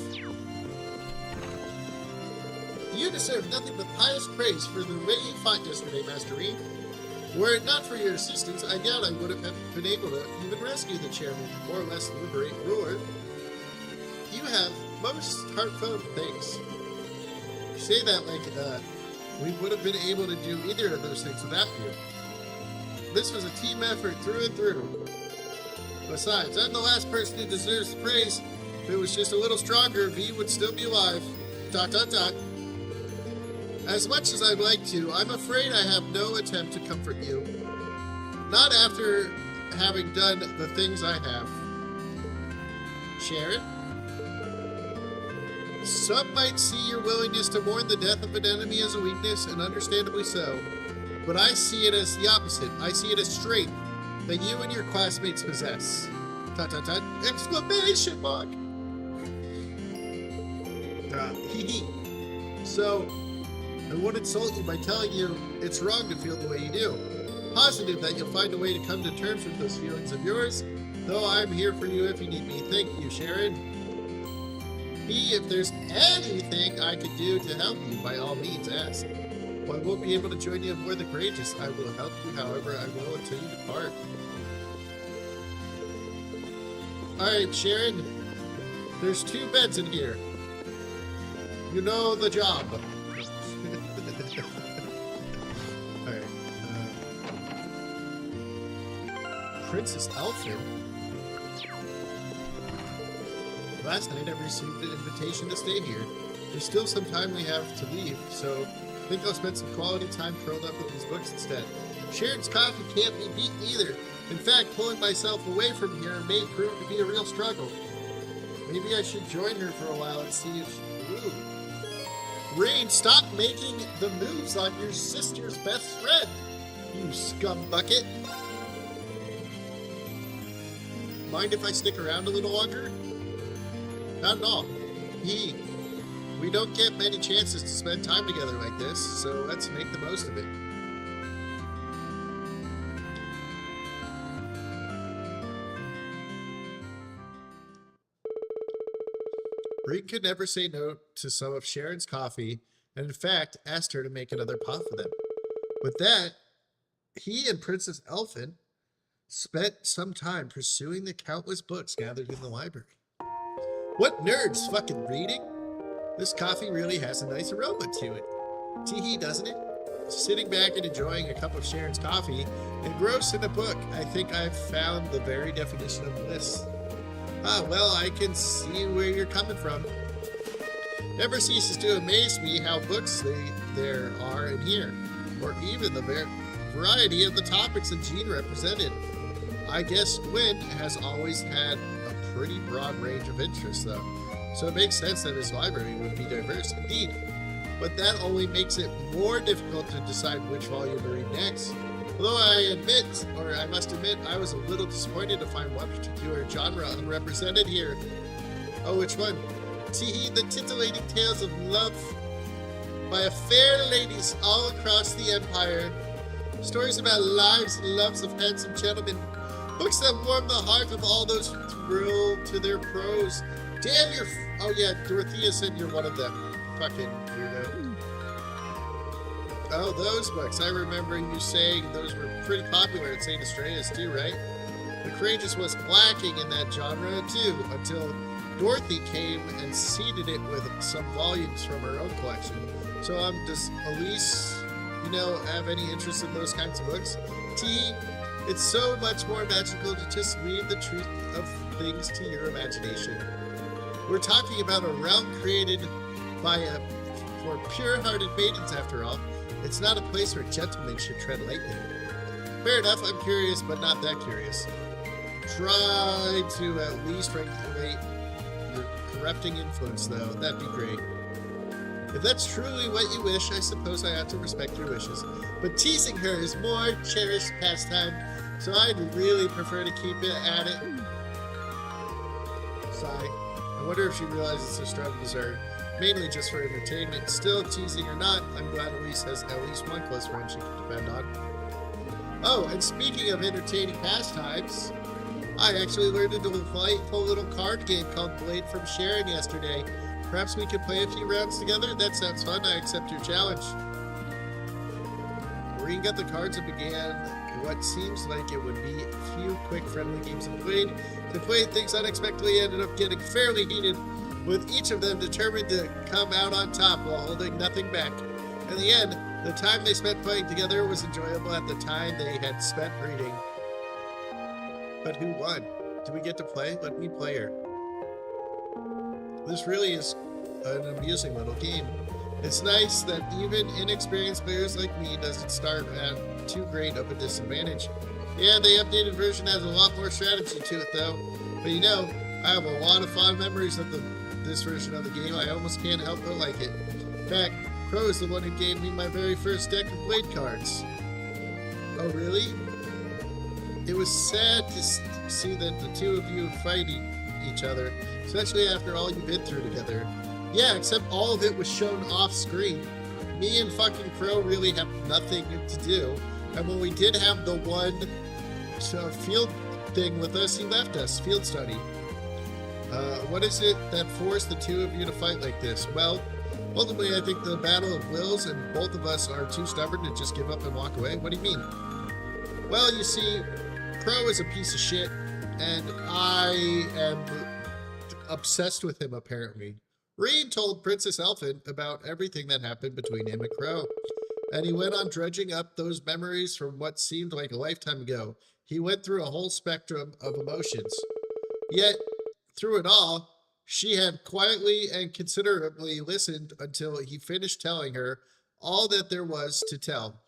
You deserve nothing but pious praise for the way you fought yesterday, Master Reed. Were it not for your assistance, I doubt I would have been able to even rescue the chairman, more or less liberate Brewer. You have most heartfelt thanks. You say that like we would have been able to do either of those things without you. This was a team effort through and through. Besides, I'm the last person who deserves the praise. If it was just a little stronger, V would still be alive. ... As much as I'd like to, I'm afraid I have no attempt to comfort you. Not after having done the things I have. Sharon? Some might see your willingness to mourn the death of an enemy as a weakness, and understandably so. But I see it as the opposite. I see it as strength that you and your classmates possess. ... Exclamation mark! So, I won't insult you by telling you it's wrong to feel the way you do. Positive that you'll find a way to come to terms with those feelings of yours, though I'm here for you if you need me. Thank you, Sharon. B, if there's anything I could do to help you, by all means ask. While I won't be able to join you aboard the Courageous, I will help you however I will until you depart. Alright, Sharon. There's 2 beds in here. You know the job. Alright. Princess Elfin? Last night I received an invitation to stay here. There's still some time we have to leave, so I think I'll spend some quality time curled up with these books instead. Sharon's coffee can't be beaten either. In fact, pulling myself away from here may prove to be a real struggle. Maybe I should join her for a while and see if she... Ooh. Rain, stop making the moves on your sister's best friend, you scumbucket. Mind if I stick around a little longer? Not at all. We don't get many chances to spend time together like this, so let's make the most of it. Reed could never say no to some of Sharon's coffee, and in fact, asked her to make another pot for them. With that, he and Princess Elfin spent some time pursuing the countless books gathered in the library. What nerds fucking reading? This coffee really has a nice aroma to it. Tee-hee, doesn't it? Sitting back and enjoying a cup of Sharon's coffee, engrossed in a book, I think I've found the very definition of bliss. Ah, well, I can see where you're coming from. Never ceases to amaze me how books there are in here, or even the variety of the topics and genre represented. I guess Gwyn has always had a pretty broad range of interests, though, so it makes sense that his library would be diverse indeed. But that only makes it more difficult to decide which volume to read next. Although I must admit, I was a little disappointed to find one particular genre unrepresented here. Oh, which one? Tee-hee, the titillating tales of love by fair ladies all across the empire. Stories about lives and loves of handsome gentlemen. Books that warm the heart of all those who thrill to their prose. Damn, oh yeah, Dorothea said you're one of them. Fucking weirdo. Oh, those books. I remember you saying those were pretty popular at St. Estrellas too, right? The Courageous was lacking in that genre too, until Dorothy came and seeded it with some volumes from her own collection. So does Elise, have any interest in those kinds of books? T, it's so much more magical to just leave the truth of things to your imagination. We're talking about a realm created for pure-hearted maidens, after all. It's not a place where gentlemen should tread lightly. Fair enough, I'm curious, but not that curious. Try to at least regulate your corrupting influence, though. That'd be great. If that's truly what you wish, I suppose I ought to respect your wishes. But teasing her is more cherished pastime, so I'd really prefer to keep it at it. Sigh. I wonder if she realizes her struggles are mainly just for entertainment. Still, teasing or not, I'm glad Elise has at least one close friend she can depend on. Oh, and speaking of entertaining pastimes, I actually learned a delightful little card game called Blade from Sharon yesterday. Perhaps we could play a few rounds together? That sounds fun. I accept your challenge. Maureen got the cards and began what seems like it would be a few quick friendly games of Blade. They played, things unexpectedly ended up getting fairly heated, with each of them determined to come out on top while holding nothing back. In the end, the time they spent playing together was enjoyable at the time they had spent reading. But who won? Do we get to play? Let me play her. This really is an amusing little game. It's nice that even inexperienced players like me doesn't start at too great of a disadvantage. Yeah, the updated version has a lot more strategy to it though. But I have a lot of fond memories of this version of the game. I almost can't help but like it. In fact, Crow is the one who gave me my very first deck of Blade cards. Oh really? It was sad to see that the two of you fight each other, especially after all you've been through together. Yeah, except all of it was shown off screen. Me and fucking Crow really have nothing to do. And when we did have the one field thing with us, he left us, field study. What is it that forced the two of you to fight like this? Well, ultimately I think the battle of wills, and both of us are too stubborn to just give up and walk away. What do you mean? Well, you see, Crow is a piece of shit, and I am obsessed with him apparently. Reed told Princess Elfin about everything that happened between him and Crow, and he went on dredging up those memories from what seemed like a lifetime ago. He went through a whole spectrum of emotions. Yet, through it all, she had quietly and considerately listened until he finished telling her all that there was to tell.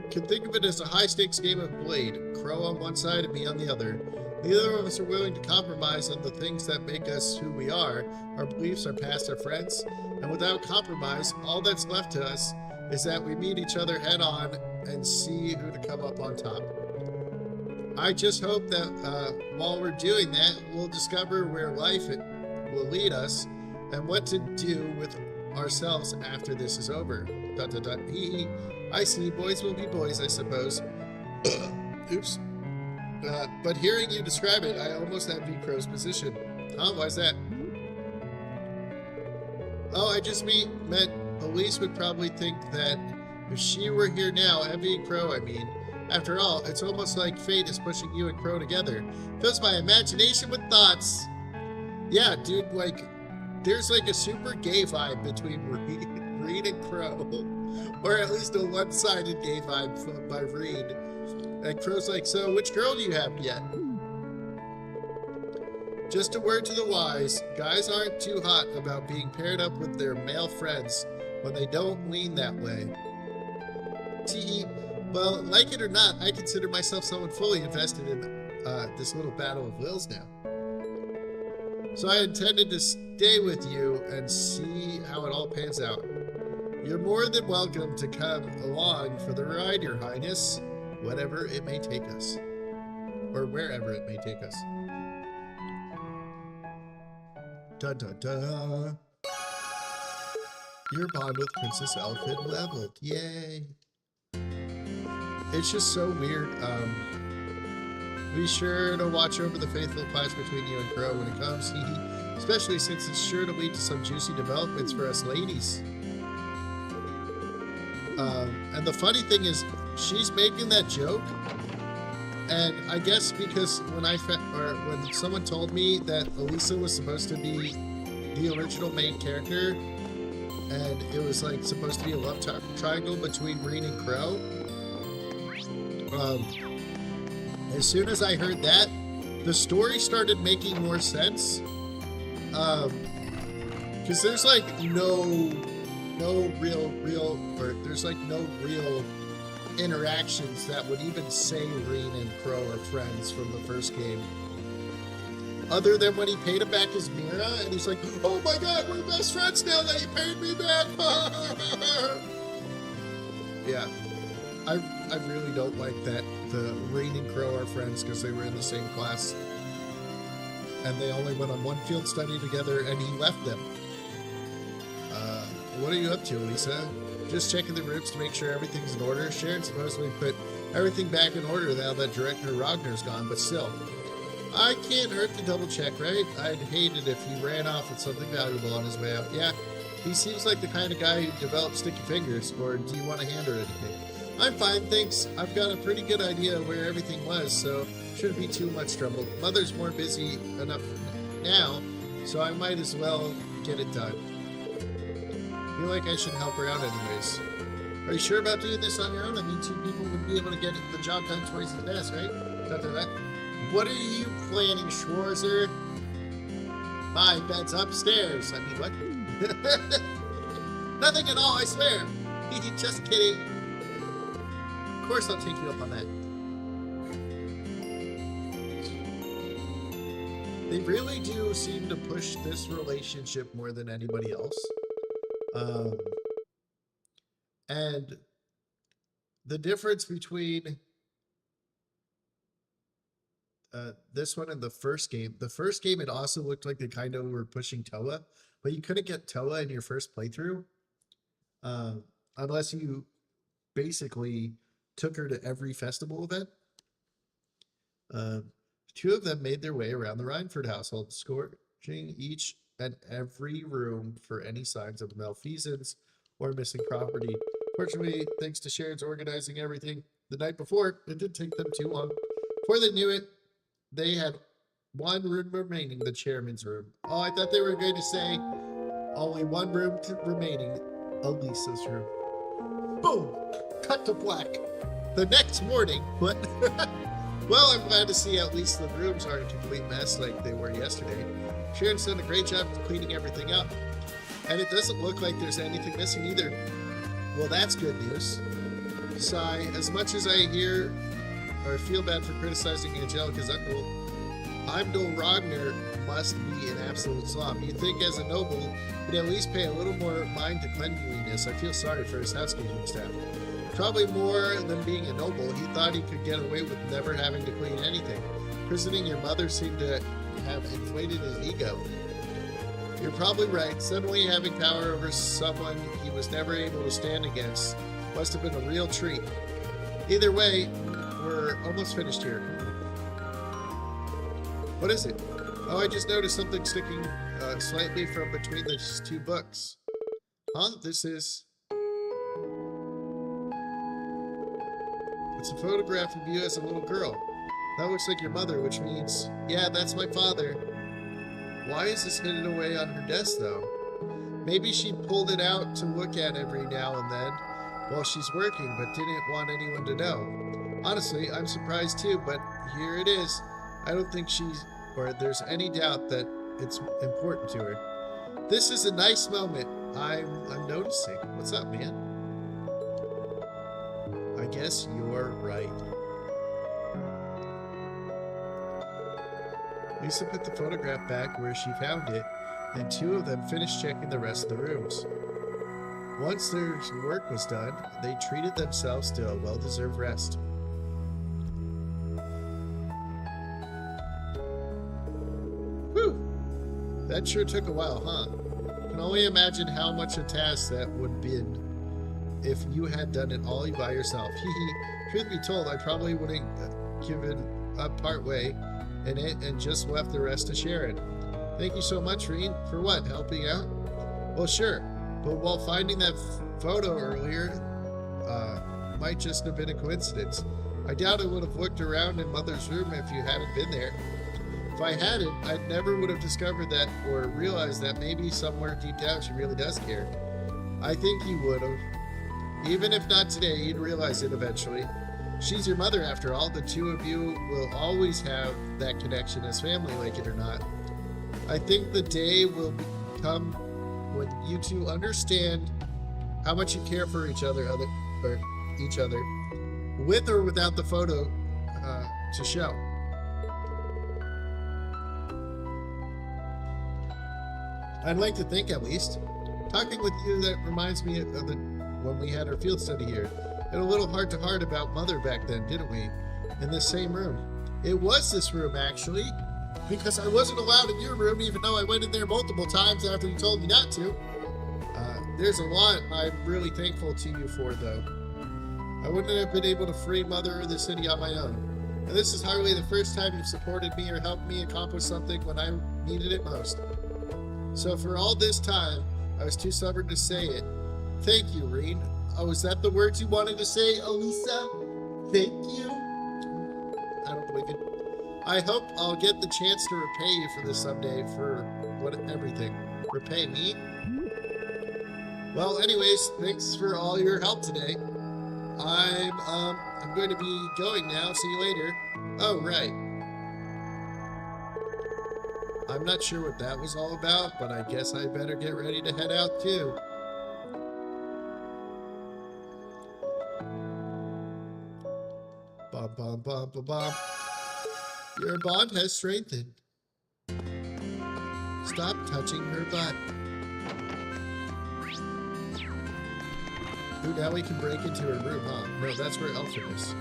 Can think of it as a high-stakes game of Blade, Crow on one side and me on the other. Neither of us are willing to compromise on the things that make us who we are. Our beliefs, our past, our friends. And without compromise, all that's left to us is that we meet each other head on and see who to come up on top. I just hope that while we're doing that, we'll discover where life will lead us and what to do with ourselves after this is over. ... I see, boys will be boys, I suppose. Oops. But hearing you describe it, I almost envy Crow's position. Huh? Why's that? Oh, I just meant Elise would probably think that if she were here now, envying Crow, I mean. After all, it's almost like fate is pushing you and Crow together. Fills my imagination with thoughts. Yeah, dude, there's a super gay vibe between Reed and Crow. Or at least a one-sided gay vibe by Reed. And Crow's like, so which girl do you have yet? Just a word to the wise, guys aren't too hot about being paired up with their male friends when they don't lean that way. Tee. Well, like it or not, I consider myself someone fully invested in this little battle of wills now. So I intended to stay with you and see how it all pans out. You're more than welcome to come along for the ride, Your Highness, whatever it may take us. Or wherever it may take us. Dun dun dun. Your bond with Princess Elfin leveled. Yay. It's just so weird. Be sure to watch over the faithful clash between you and Crow when it comes. Especially since it's sure to lead to some juicy developments for us ladies. And the funny thing is, she's making that joke, and I guess because when someone told me that Elisa was supposed to be the original main character, and it was like supposed to be a love triangle between Reen and Crow, as soon as I heard that, the story started making more sense. Because there's like no real interactions that would even say Reen and Crow are friends from the first game. Other than when he paid him back his Mira, and he's like, "Oh my God, we're best friends now that you paid me back." Yeah, I really don't like that the Reen and Crow are friends because they were in the same class, and they only went on one field study together, and he left them. What are you up to, Lisa? Just checking the rooms to make sure everything's in order. Sharon supposedly put everything back in order now that Director Ragner's gone, but still. I can't hurt to double check, right? I'd hate it if he ran off with something valuable on his way out. Yeah, he seems like the kind of guy who develops sticky fingers, or do you want a hand or anything? I'm fine, thanks. I've got a pretty good idea where everything was, so shouldn't be too much trouble. Mother's more busy enough now, so I might as well get it done. I feel like I should help her out anyways. Are you sure about doing this on your own? I mean, 2 people would be able to get the job done twice as fast, right? What are you planning, Schwarzer? My bed's upstairs. I mean, what? Nothing at all, I swear. Just kidding. Of course I'll take you up on that. They really do seem to push this relationship more than anybody else. And the difference between this one and the first game, it also looked like they kind of were pushing Toa, but you couldn't get Toa in your first playthrough unless you basically took her to every festival event. 2 of them made their way around the Reinford household, scorching each and every room for any signs of malfeasance or missing property. Fortunately, thanks to Sharon's organizing everything the night before, it didn't take them too long. Before they knew it, they had 1 room remaining, the chairman's room. Oh, I thought they were going to say only 1 room remaining, Elisa's room. Boom! Cut to black. The next morning, what? Well, I'm glad to see at least the rooms aren't a complete mess like they were yesterday. Sharon's done a great job cleaning everything up. And it doesn't look like there's anything missing either. Well, that's good news. Sigh, as much as I hear or feel bad for criticizing Angelica's uncle, Heimdall Ragnar must be an absolute slob. You'd think as a noble, he'd at least pay a little more mind to cleanliness. I feel sorry for his housekeeping staff. Probably more than being a noble, he thought he could get away with never having to clean anything. Prisoning your mother seemed to have inflated his ego. You're probably right. Suddenly having power over someone he was never able to stand against must have been a real treat. Either way, we're almost finished here. What is it? Oh, I just noticed something sticking slightly from between these 2 books. Huh? This is... It's a photograph of you as a little girl. That looks like your mother, which means... Yeah, that's my father. Why is this hidden away on her desk, though? Maybe she pulled it out to look at every now and then while she's working, but didn't want anyone to know. Honestly, I'm surprised too, but here it is. I don't think there's any doubt that it's important to her. This is a nice moment. I'm noticing. What's up, man? I guess you're right. Lisa put the photograph back where she found it, and 2 of them finished checking the rest of the rooms. Once their work was done, they treated themselves to a well-deserved rest. Whew! That sure took a while, huh? Can only imagine how much a task that would have been if you had done it all by yourself. Truth be told, I probably wouldn't given up partway in it and just left the rest to Sharon. Thank you so much, Reen. For what? Helping out? Well, sure. But while finding that photo earlier, might just have been a coincidence. I doubt I would have looked around in Mother's room if you hadn't been there. If I hadn't, I never would have discovered that or realized that maybe somewhere deep down she really does care. I think you would have. Even if not today, you'd realize it eventually. She's your mother after all. The two of you will always have that connection as family, like it or not. I think the day will come when you two understand how much you care for each other, with or without the photo to show. I'd like to think, at least. Talking with you, that reminds me of when we had our field study here. Had a little heart-to-heart about Mother back then, didn't we? In this same room. It was this room, actually, because I wasn't allowed in your room, even though I went in there multiple times after you told me not to. There's a lot I'm really thankful to you for, though. I wouldn't have been able to free Mother or the city on my own. And this is hardly the first time you've supported me or helped me accomplish something when I needed it most. So for all this time, I was too stubborn to say it. Thank you, Reen. Oh, is that the words you wanted to say, Elisa? Thank you? I don't believe it. I hope I'll get the chance to repay you for this someday, for everything. Repay me? Well, anyways, thanks for all your help today. I'm going to be going now. See you later. Oh, right. I'm not sure what that was all about, but I guess I better get ready to head out too. Bum, bum, bum, bum, bum. Your bond has strengthened. Stop touching her butt. Ooh, now we can break into her room, huh? No, that's where Elfin is.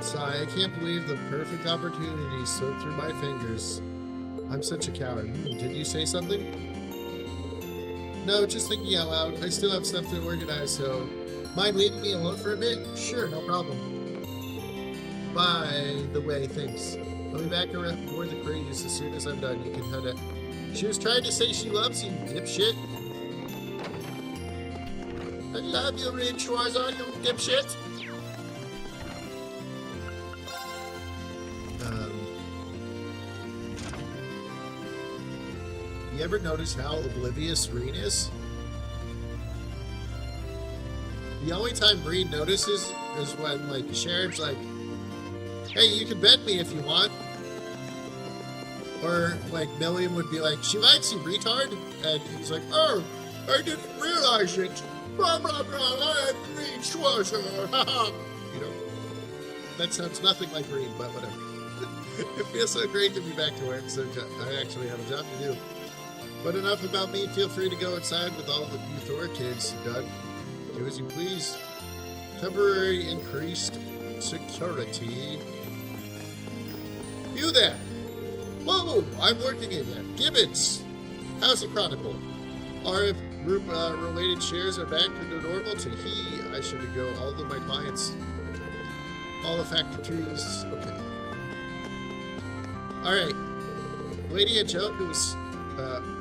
Sigh, I can't believe the perfect opportunity slipped through my fingers. I'm such a coward. Did you say something? No, just thinking out loud. I still have stuff to organize, so... Mind leaving me alone for a bit? Sure, no problem. By the way, thanks. I'll be back around for the Courageous as soon as I'm done. You can head it. She was trying to say she loves you, dipshit. I love you, Rin Schwarzar, you dipshit. You ever notice how oblivious Reen is? The only time Reen notices is when, like, Sharon's like, hey, you can bend me if you want. Or, like, Milliam would be like, she likes you, retard. And he's like, oh, I didn't realize it. Blah, blah, blah, I am Reen Schwarzer. Haha. You know, that sounds nothing like Reen, but whatever. It feels so great to be back to work, so I actually have a job to do. But enough about me. Feel free to go inside with all the you Thor kids, Doug. Do as you please. Temporary increased security. You there! Whoa! I'm working again. Gibbons! How's the Chronicle? Our group-related shares are back to normal. I should go. All of my clients. All the factories. Okay. Alright. Lady Angelica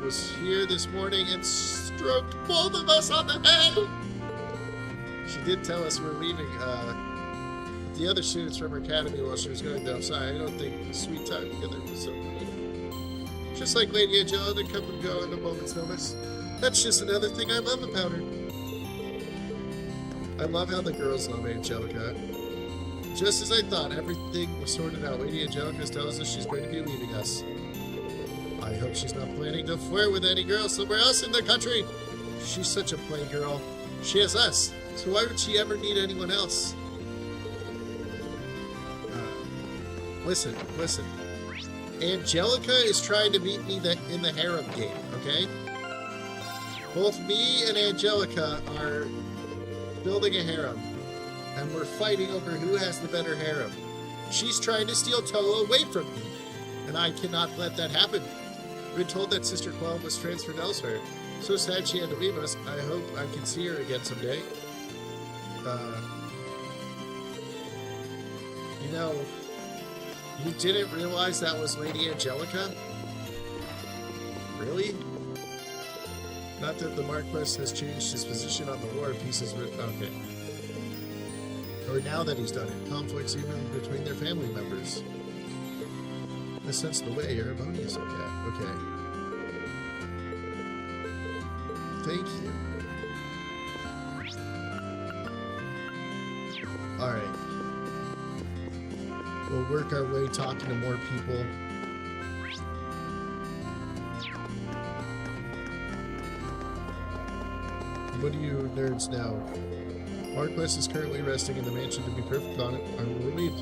was here this morning and stroked both of us on the head. She did tell us we're leaving the other students from her academy while she was going down outside. I don't think the sweet time together was so brief. Just like Lady Angelica, come and go in a moment's notice. That's just another thing I love about her. I love how the girls love Angelica. Just as I thought, everything was sorted out. Lady Angelica tells us she's going to be leaving us. I hope she's not planning to flirt with any girl somewhere else in the country. She's such a playgirl. She has us, so why would she ever need anyone else? Listen. Angelica is trying to beat me in the harem game, okay? Both me and Angelica are building a harem, and we're fighting over who has the better harem. She's trying to steal Toho away from me, and I cannot let that happen. We've been told that Sister Qualm was transferred elsewhere. So sad she had to leave us. I hope I can see her again someday. You know, you didn't realize that was Lady Angelica? Really? Not that the Marquess has changed his position on the war pieces. Okay. Or now that he's done it, conflicts even between their family members. In a sense, the way you're harmonious like that. Okay. Thank you. Alright. We'll work our way talking to more people. What do you nerds know? Marquess is currently resting in the mansion. To be perfect on it, I'm relieved.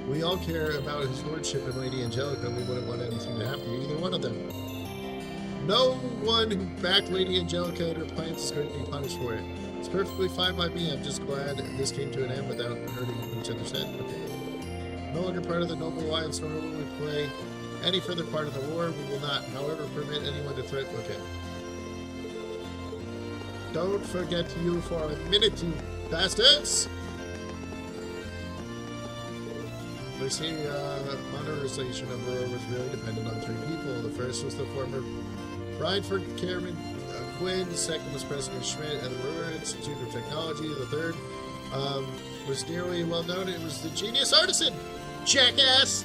We all care about his lordship and Lady Angelica. We wouldn't want anything to happen to either one of them. No one who backed Lady Angelica and her plans is going to be punished for it. It's perfectly fine by me. I'm just glad this came to an end without hurting each other's head. Okay. No longer part of the Noble Alliance, nor will we play any further part of the war. We will not, however, permit anyone to threaten. Okay. Don't forget you for a minute, you bastards! They say modernization of Aurora was really dependent on 3 people. The first was the former Brideford Chairman Quinn. The second was President Schmidt at the Aurora Institute of Technology. The third was nearly well known. It was the genius artisan, jackass!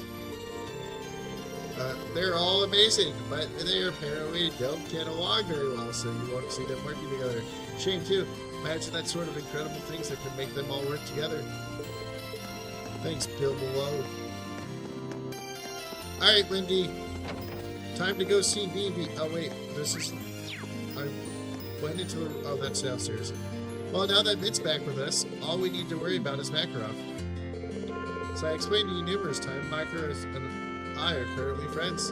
They're all amazing, but they apparently don't get along very well, so you won't see them working together. Shame, too. Imagine that sort of incredible things that could make them all work together. Thanks, Bill Below. Alright, Lindy. Time to go see BB. Oh, wait. This is... I went into the... Oh, that's downstairs. Well, now that Mid's back with us, all we need to worry about is Makarov. So I explained to you numerous times, Makarov and I are currently friends.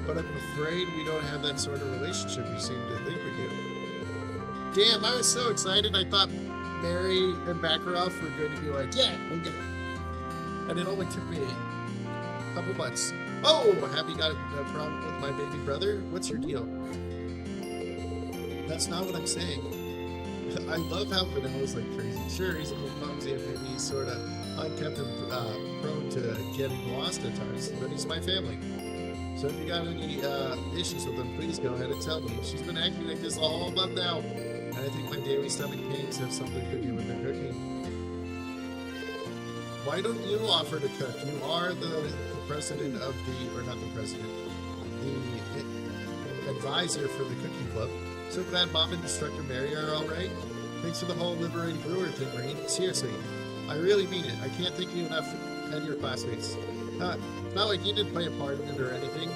But I'm afraid we don't have that sort of relationship you seem to think we do. Damn, I was so excited. I thought Mary and Makarov were going to be like, yeah, we'll get it. And it only took me a couple months. Oh, have you got a problem with my baby brother? What's your deal? That's not what I'm saying. I love how Vanilla's like crazy. Sure, he's a little clumsy and maybe he's sort of unkempt and prone to getting lost at times, but he's my family. So if you got any issues with him, please go ahead and tell me. She's been acting like this the whole month now, and I think my daily stomach pains have something to do with her cooking. Why don't you offer to cook? You are the president of the, or not the president, the advisor for the cooking club. So glad Mom and Instructor Mary are alright. Thanks for the whole liberating brewer thing, Green. Seriously, I really mean it. I can't thank you enough and your classmates. Not like you didn't play a part in it or anything.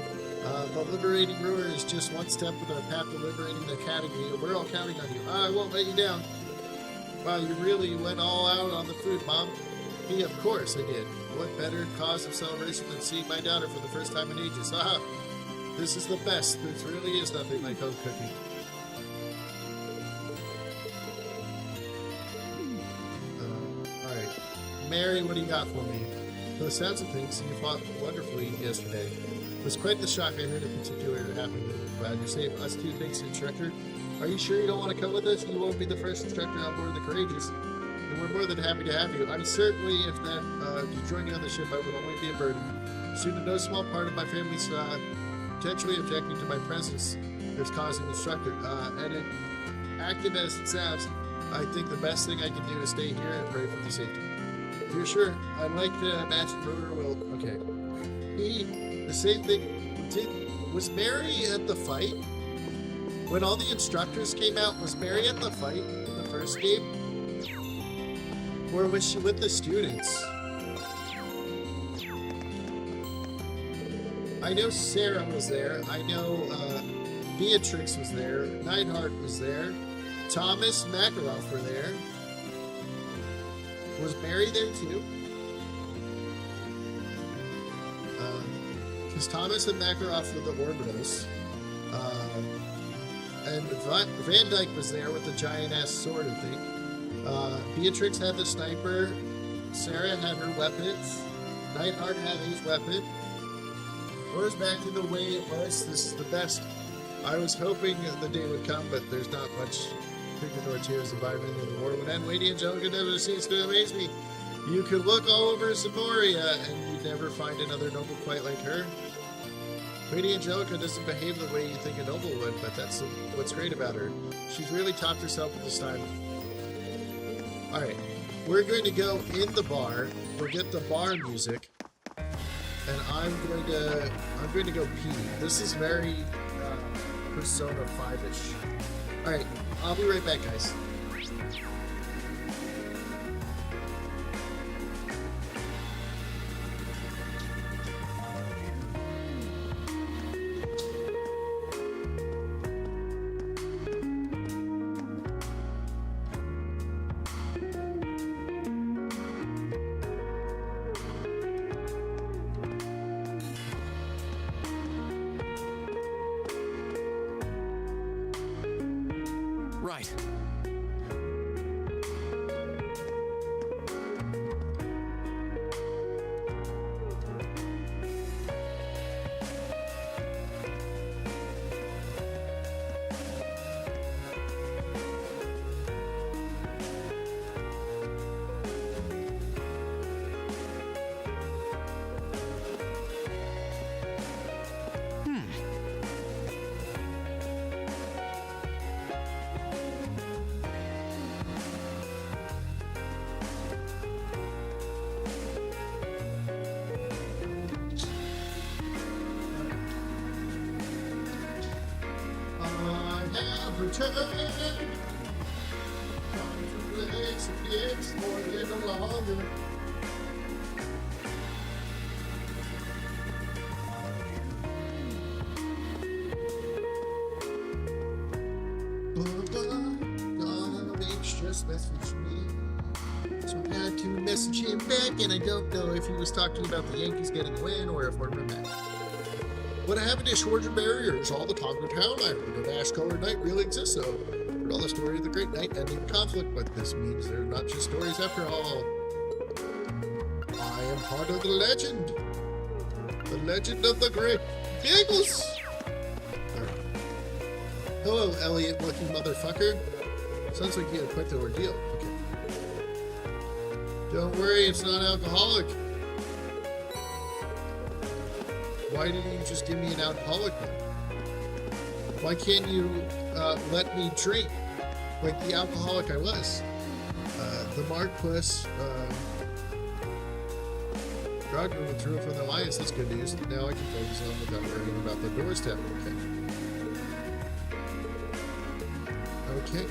The liberating brewer is just one step with our path to liberating the academy. We're all counting on you. I won't let you down. Wow, you really went all out on the food, Mom. Me, of course I did. What better cause of celebration than seeing my daughter for the first time in ages? Haha! This is the best. There really is nothing like home cooking. Alright. Mary, what do you got for me? For the sounds of things, you fought wonderfully yesterday. It was quite the shock I heard in particular happened. Glad you're safe. Us two, thanks, instructor. Are you sure you don't want to come with us? You won't be the first instructor on board the Courageous. And we're more than happy to have you. I'm certainly, if that, to join you on the ship, I would only be a burden. Soon, in no small part of my family's potentially objecting to my presence is causing instructor. And it, active as it sounds, I think the best thing I can do is stay here and pray for the safety. If you're sure, I'd like to imagine Brewer will. Okay. The same thing. Was Mary at the fight? When all the instructors came out, was Mary at the fight in the first game? Or was she with the students? I know Sarah was there. I know Beatrix was there. Neidhart was there. Thomas and Makarov were there. Was Mary there too? Because Thomas and Makarov were the Orbitals. And Van Dyke was there with the giant-ass sword, I think. Beatrix had the sniper. Sarah had her weapons. Neidhart had his weapon. Where's back to the way it was? This is the best. I was hoping the day would come, but there's not much picking or tears environment in the war would end. Lady Angelica never ceased to amaze me. You could look all over Zamoria and you'd never find another noble quite like her. Lady Angelica doesn't behave the way you think a noble would, but that's what's great about her. She's really topped herself at this time. Alright, we're going to go in the bar. We'll get the bar music. And I'm going to go pee. This is very Persona 5-ish. Alright, I'll be right back, guys. Right. Returned. Place against more than longer. H just messaged me, so I had to message him back, and I don't know if he was talking about the Yankees getting a win or if we're back. What happened to shores and barriers? All the talk of town. I heard an ash-colored night really exists, so heard all the story of the great night ending conflict, but this means they're not just stories after all. I am part of the legend. The legend of the great Biggles. Hello, Elliot-looking motherfucker. Sounds like you had quite the ordeal. Okay. Don't worry, it's not alcoholic. Why didn't you just give me an alcoholic one? Why can't you let me drink like the alcoholic I was? The Marquis drugged me through from the alliance. That's good news. Now I can focus on without worrying about the doorstep. Okay. Okay.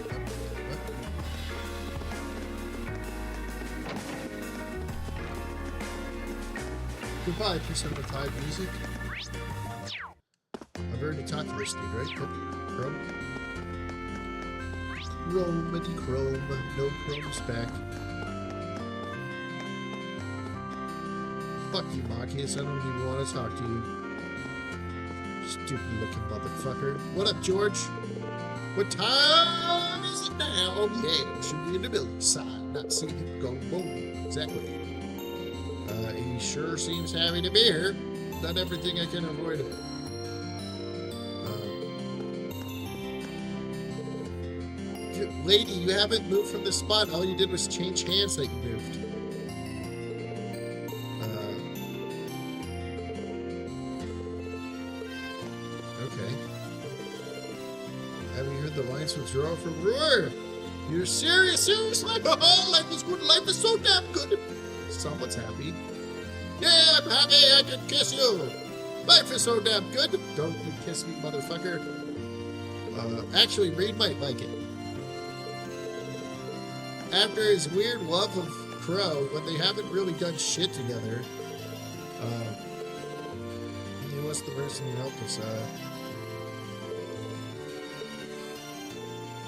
Goodbye, Persona 5 music. I've already talked to this dude, right? Chrome? Chromity Chrome. No Chrome's back. Fuck you, Marcus. I don't even want to talk to you. Stupid looking motherfucker. What up, George? What time is it now? Oh, yeah. Should be in the building side. Not see him go boom. Exactly. He sure seems happy to be here. Not everything I can avoid it. Lady, you haven't moved from this spot. All you did was change hands that you moved. Okay. Have you heard the lines withdraw from Roar? You're serious? Like, oh, life is good. Life is so damn good. Someone's happy. Yeah, I'm happy I can kiss you. Life is so damn good. Don't you kiss me, motherfucker. Actually, Reed might like it. After his weird love of Crow, when they haven't really done shit together, he was the person who helped us.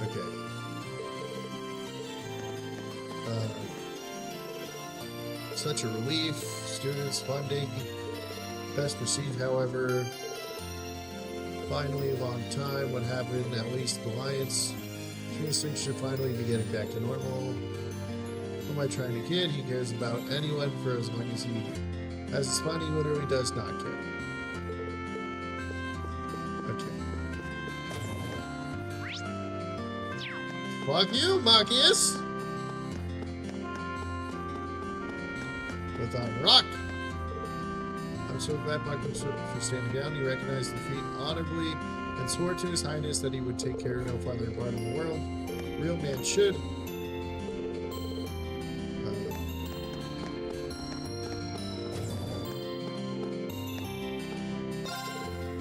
Okay. Such a relief. Students funding. Best received, however. Finally, a long time. What happened? At least Alliance. Things should finally be getting back to normal. Who am I trying to kid? He cares about anyone for as long as he has his fun. He literally does not care. Okay. Fuck you, Marcus! the rock. I'm so glad Michael was for standing down. He recognized the defeat audibly and swore to His Highness that he would take care of no farther part of the world. Real man should.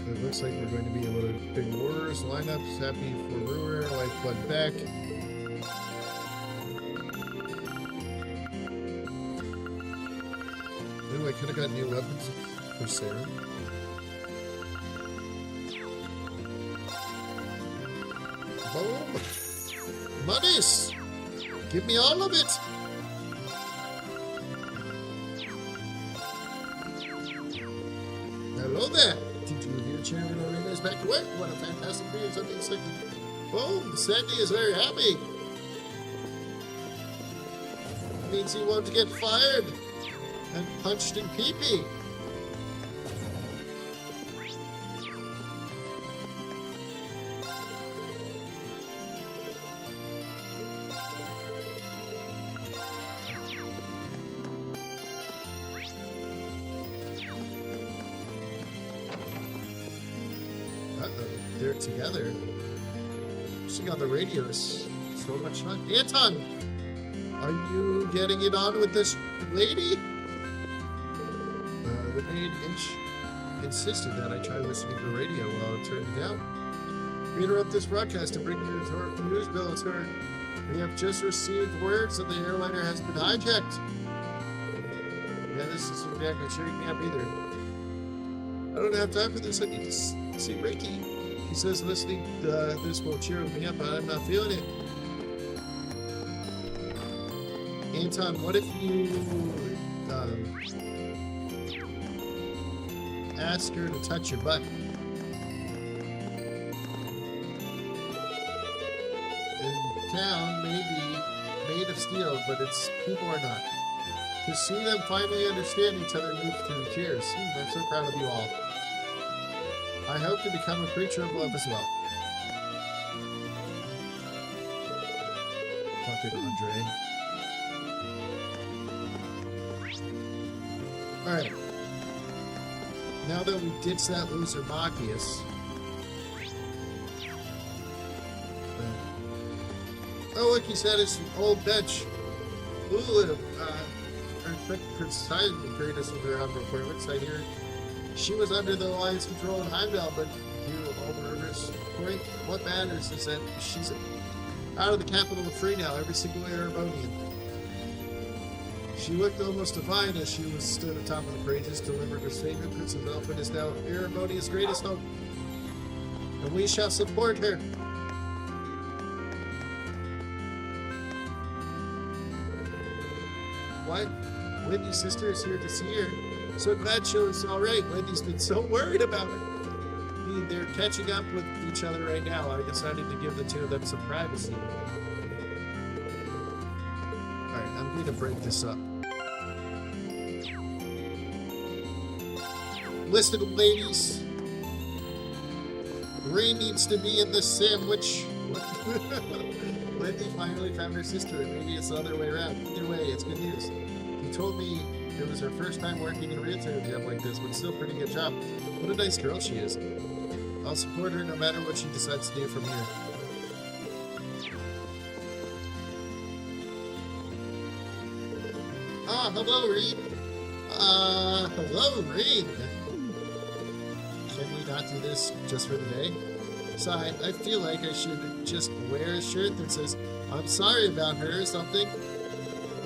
It looks like we're going to be a little big warriors. Lineups happy for Brewer, Lifeblood back. Ooh, I could have got new weapons for Sarah. Boom! Monies! Give me all of it! Hello there! Did you hear Chairman Arena's back to work? What a fantastic day, something sick. Boom! Sandy is very happy. Means he won't get fired and punched in pee-pee. They're together. She got the radios. So much fun. Anton! Are you getting it on with this lady? The maid insisted that I try listening to the radio while it turned down. We interrupt this broadcast to bring you our news bulletin. We have just received words that the airliner has been hijacked. Yeah, this isn't exactly cheering me up either. I don't have time for this. I need to see Ricky. He says listening to this will cheer me up, but I'm not feeling it. Anton, what if you ask her to touch your butt? In town, maybe made of steel, but its people are not. To see them finally understand each other move through tears. I'm so proud of you all. I hope to become a preacher of love as well. Fucking Andre. Alright. Now that we ditched that loser Machias. Oh, look, he said it's an old bench. Lulu, her criticized me greatest of their performance. I hear she was under the Alliance control in Heimdall, but you overrunners point. What matters is that she's out of the capital of free now, every single Erebonian. She looked almost divine as she was stood atop of the pages, delivering her statement. Princess Elfin is now Erebonia's greatest hope, and we shall support her. What? Wendy's sister is here to see her. So glad she was alright. Wendy's been so worried about her. I mean, they're catching up with each other right now. I decided to give the two of them some privacy. Alright, I'm going to break this up. Listen, ladies. Ray needs to be in this sandwich. Wendy finally found her sister, and maybe it's the other way around. Either way, it's good news. He told me it was her first time working in a retail job like this, but still a pretty good job. What a nice girl she is. I'll support her no matter what she decides to do from here. Ah, hello, Reed. Hello, Reed. Can we not do this just for the day? Besides, I feel like I should just wear a shirt that says, I'm sorry about her or something.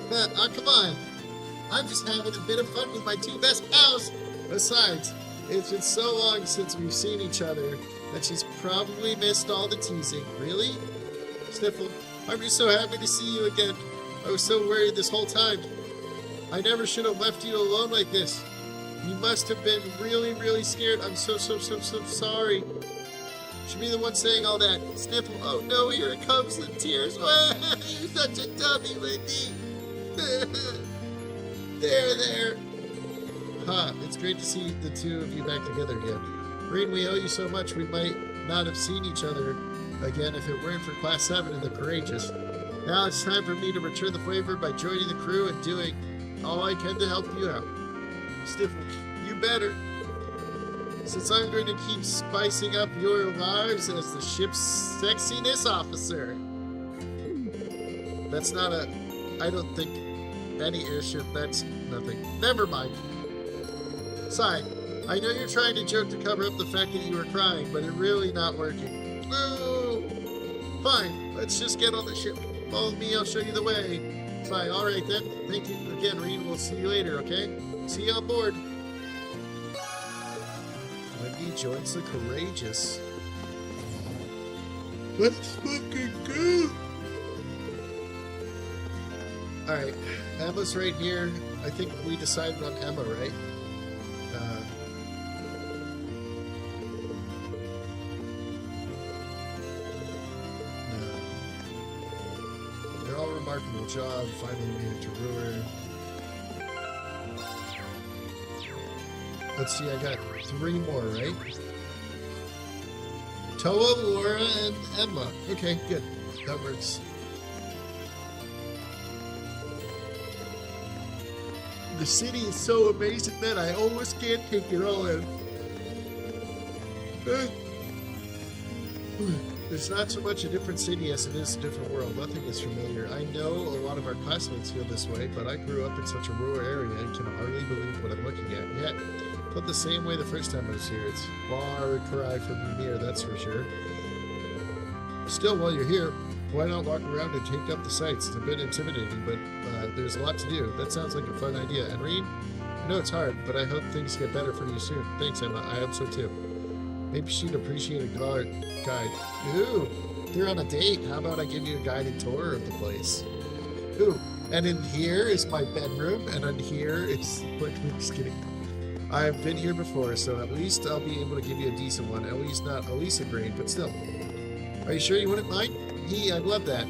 Come on. I'm just having a bit of fun with my two best pals. Besides, it's been so long since we've seen each other that she's probably missed all the teasing. Really? Sniffle, I'm just so happy to see you again. I was so worried this whole time. I never should have left you alone like this. You must have been really, really scared. I'm so sorry. Should be the one saying all that. Sniffle, oh no, here it comes, the tears. You're such a dummy, Wendy. There. Huh, it's great to see the two of you back together again. Reed, we owe you so much. We might not have seen each other again if it weren't for Class 7 and the Courageous. Now it's time for me to return the favor by joining the crew and doing all I can to help you out. Stifle, you better. Since I'm going to keep spicing up your lives as the ship's sexiness officer. That's not a... I don't think any airship, that's nothing. Never mind. Sigh, I know you're trying to joke to cover up the fact that you were crying, but it's really not working. Ooh. Fine, let's just get on the ship. Follow me, I'll show you the way. Fine, alright then. Thank you again, Reed. We'll see you later, okay? See you on board. Wendy joins the Courageous. Let's fucking go! Alright, Emma's right here. I think we decided on Emma, right? No. They're all remarkable job. Finally made it to Ruhr. Let's see, I got 3 more, right? Toa, Laura, and Emma. Okay, good. That works. The city is so amazing that I almost can't take it all in. It's not so much a different city as it is a different world. Nothing is familiar. I know a lot of our classmates feel this way, but I grew up in such a rural area and can hardly believe what I'm looking at. Yet, felt the same way the first time I was here. It's far cry from near, that's for sure. Still, while you're here, why not walk around and take up the sights? It's a bit intimidating, but there's a lot to do. That sounds like a fun idea. And Reed, I know it's hard, but I hope things get better for you soon. Thanks, Emma. I hope so too. Maybe she'd appreciate a guide. Ooh, they're on a date. How about I give you a guided tour of the place? Ooh, and in here is my bedroom, and in here it's... I'm just kidding. I've been here before, so at least I'll be able to give you a decent one. At least not Elisa grade, but still. Are you sure you wouldn't mind? I'd love that.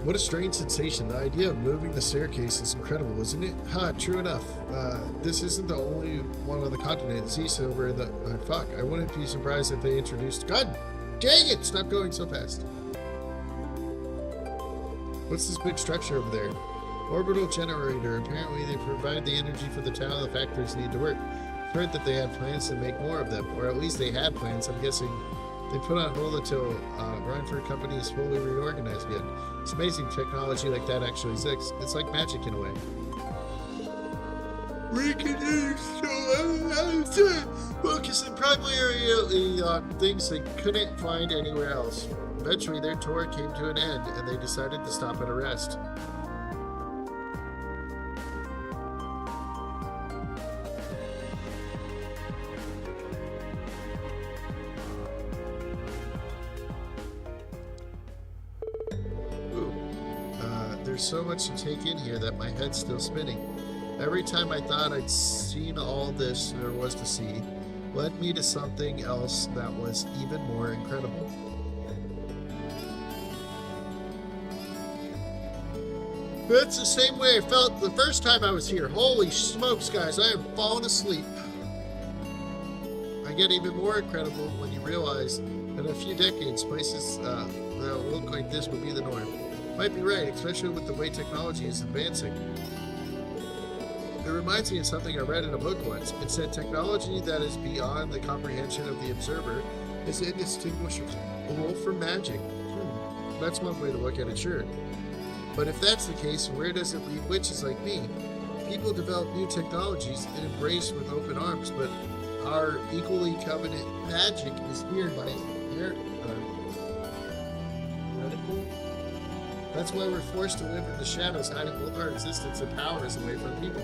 What a strange sensation. The idea of moving the staircase is incredible, isn't it? Ha, true enough. This isn't the only one on the continent. See, Silver, fuck. I wouldn't be surprised if they introduced... God dang it! Stop going so fast. What's this big structure over there? Orbital generator. Apparently they provide the energy for the town the factories need to work. I've heard that they have plans to make more of them, or at least they had plans. I'm guessing they put on hold until Rhineford Company is fully reorganized again. It's amazing technology like that actually exists. It's like magic in a way. Focusing primarily on things they couldn't find anywhere else. Eventually their tour came to an end and they decided to stop at a rest. There's so much to take in here that my head's still spinning. Every time I thought I'd seen all this there was to see, led me to something else that was even more incredible. That's the same way I felt the first time I was here. Holy smokes, guys, I am falling asleep. I get even more incredible when you realize that in a few decades, places that look like this would be the norm. Might be right, especially with the way technology is advancing. It reminds me of something I read in a book once. It said technology that is beyond the comprehension of the observer is indistinguishable from magic. That's one way to look at it, sure. But if that's the case, where does it leave witches like me? People develop new technologies and embrace with open arms, but our equally covenant magic is feared by That's why we're forced to live in the shadows, hiding both our existence and powers away from people.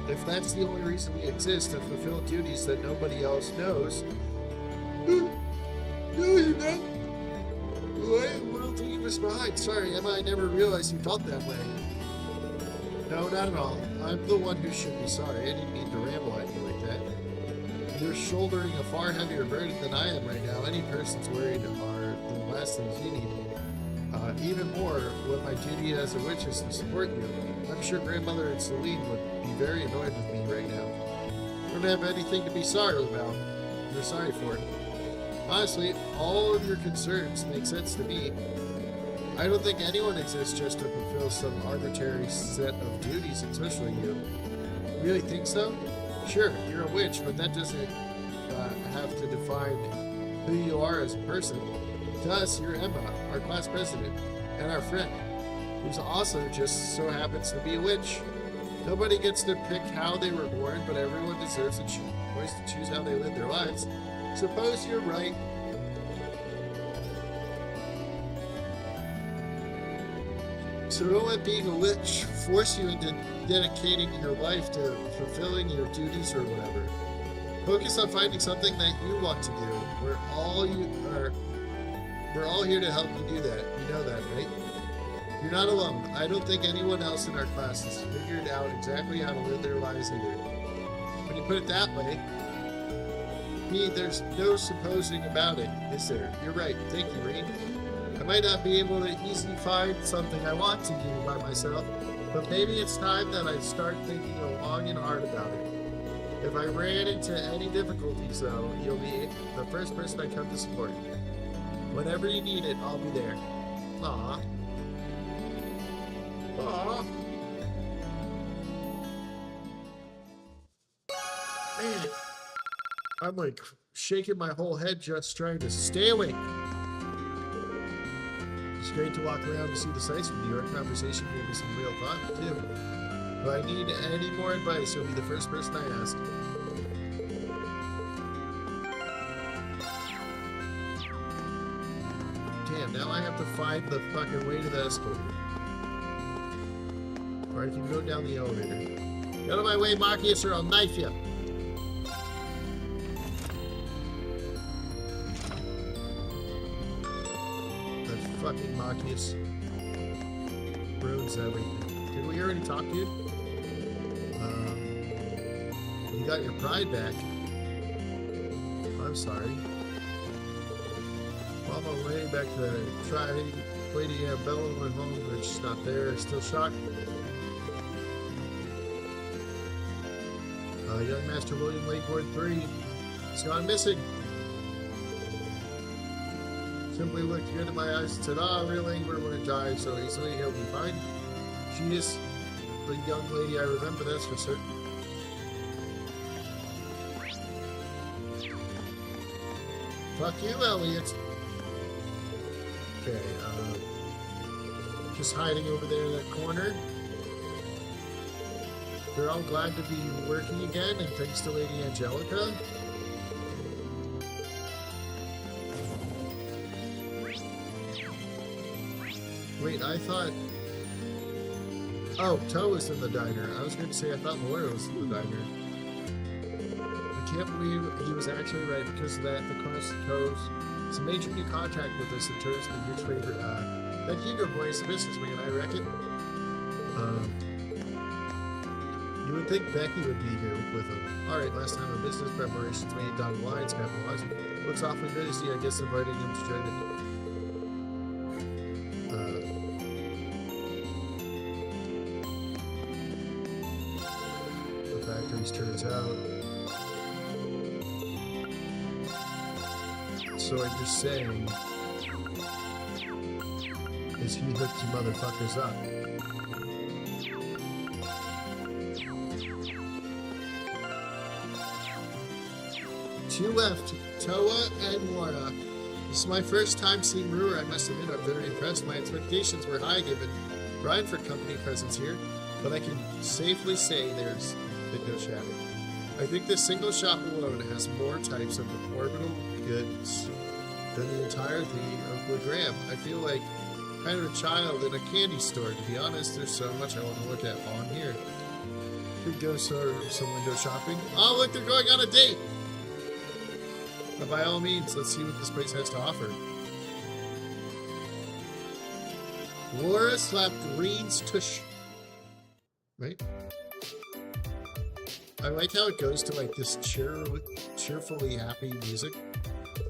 If that's the only reason we exist, to fulfill duties that nobody else knows... No, you're not. What else leave us behind? Sorry, Emma, I never realized you felt that way. No, not at all. I'm the one who should be sorry. I didn't mean to ramble at you like that. You're shouldering a far heavier burden than I am right now. Any person's worried are the last things you need. Even more, what my duty as a witch is to support you. I'm sure Grandmother and Celine would be very annoyed with me right now. don't have anything to be sorry about. You're sorry for. Honestly, all of your concerns make sense to me. I don't think anyone exists just to fulfill some arbitrary set of duties, especially you. You really think so? Sure, you're a witch, but that doesn't have to define who you are as a person. To us, you're Emma, our class president, and our friend, who's also just so happens to be a witch. Nobody gets to pick how they were born, but everyone deserves a choice to choose how they live their lives. Suppose you're right. So don't let being a witch force you into dedicating your life to fulfilling your duties or whatever. Focus on finding something that you want to do. We're all here to help you do that. You know that, right? You're not alone. I don't think anyone else in our class has figured out exactly how to live their lives either. When you put it that way, there's no supposing about it, is there? You're right. Thank you, Reed. I might not be able to easily find something I want to do by myself, but maybe it's time that I start thinking long and hard about it. If I ran into any difficulties, though, you'll be the first person I come to support. Whenever you need it, I'll be there. Aww. Aww. Man, I'm like shaking my whole head just trying to stay awake. It's great to walk around and see the sights with you. Our conversation gave me some real thought, too. If I need any more advice, you'll be the first person I ask. Damn, now I have to find the fucking way to the escalator. Or I can go down the elevator. Get out of my way, Marcus, or I'll knife you. Fucking Marcus ruins everything. Did we already talk to you? You got your pride back. I'm sorry. On my way back to try Lady Bella went home, but she's not there. Still shocked. Young Master William Lakeboard 3 has gone missing. Simply looked good in my eyes and said, real Ingrid wouldn't die so easily, he'll be fine. She is the young lady I remember, that's for certain. Fuck you, Elliot. Okay, just hiding over there in that corner. They're all glad to be working again, and thanks to Lady Angelica. Wait, I thought... Oh, Toe was in the diner. I was going to say I thought Laura was in the diner. I can't believe he was actually right. Because of that, the class Toes is a major new contract with us in terms of the huge favor. That Hugo boy is a businessman, I reckon. You would think Becky would be here with him. Alright, last time a business preparations made down the lines, capitalizing. Looks awfully good to see, I guess, inviting him to join the... turns out. So what you're saying is he hooked you motherfuckers up. Two left, Toa and Laura. This is my first time seeing Brewer. I must admit I'm very impressed. My expectations were high given Brian for company presence here, but I can safely say there's no shadow. I think this single shop alone has more types of orbital goods than the entirety of Legram. I feel like kind of a child in a candy store, to be honest. There's so much I want to look at while I'm here. Could go some window shopping. Oh, look, they're going on a date! But by all means, let's see what this place has to offer. Laura slapped Green's tush. Right? I like how it goes to like this cheerfully happy music.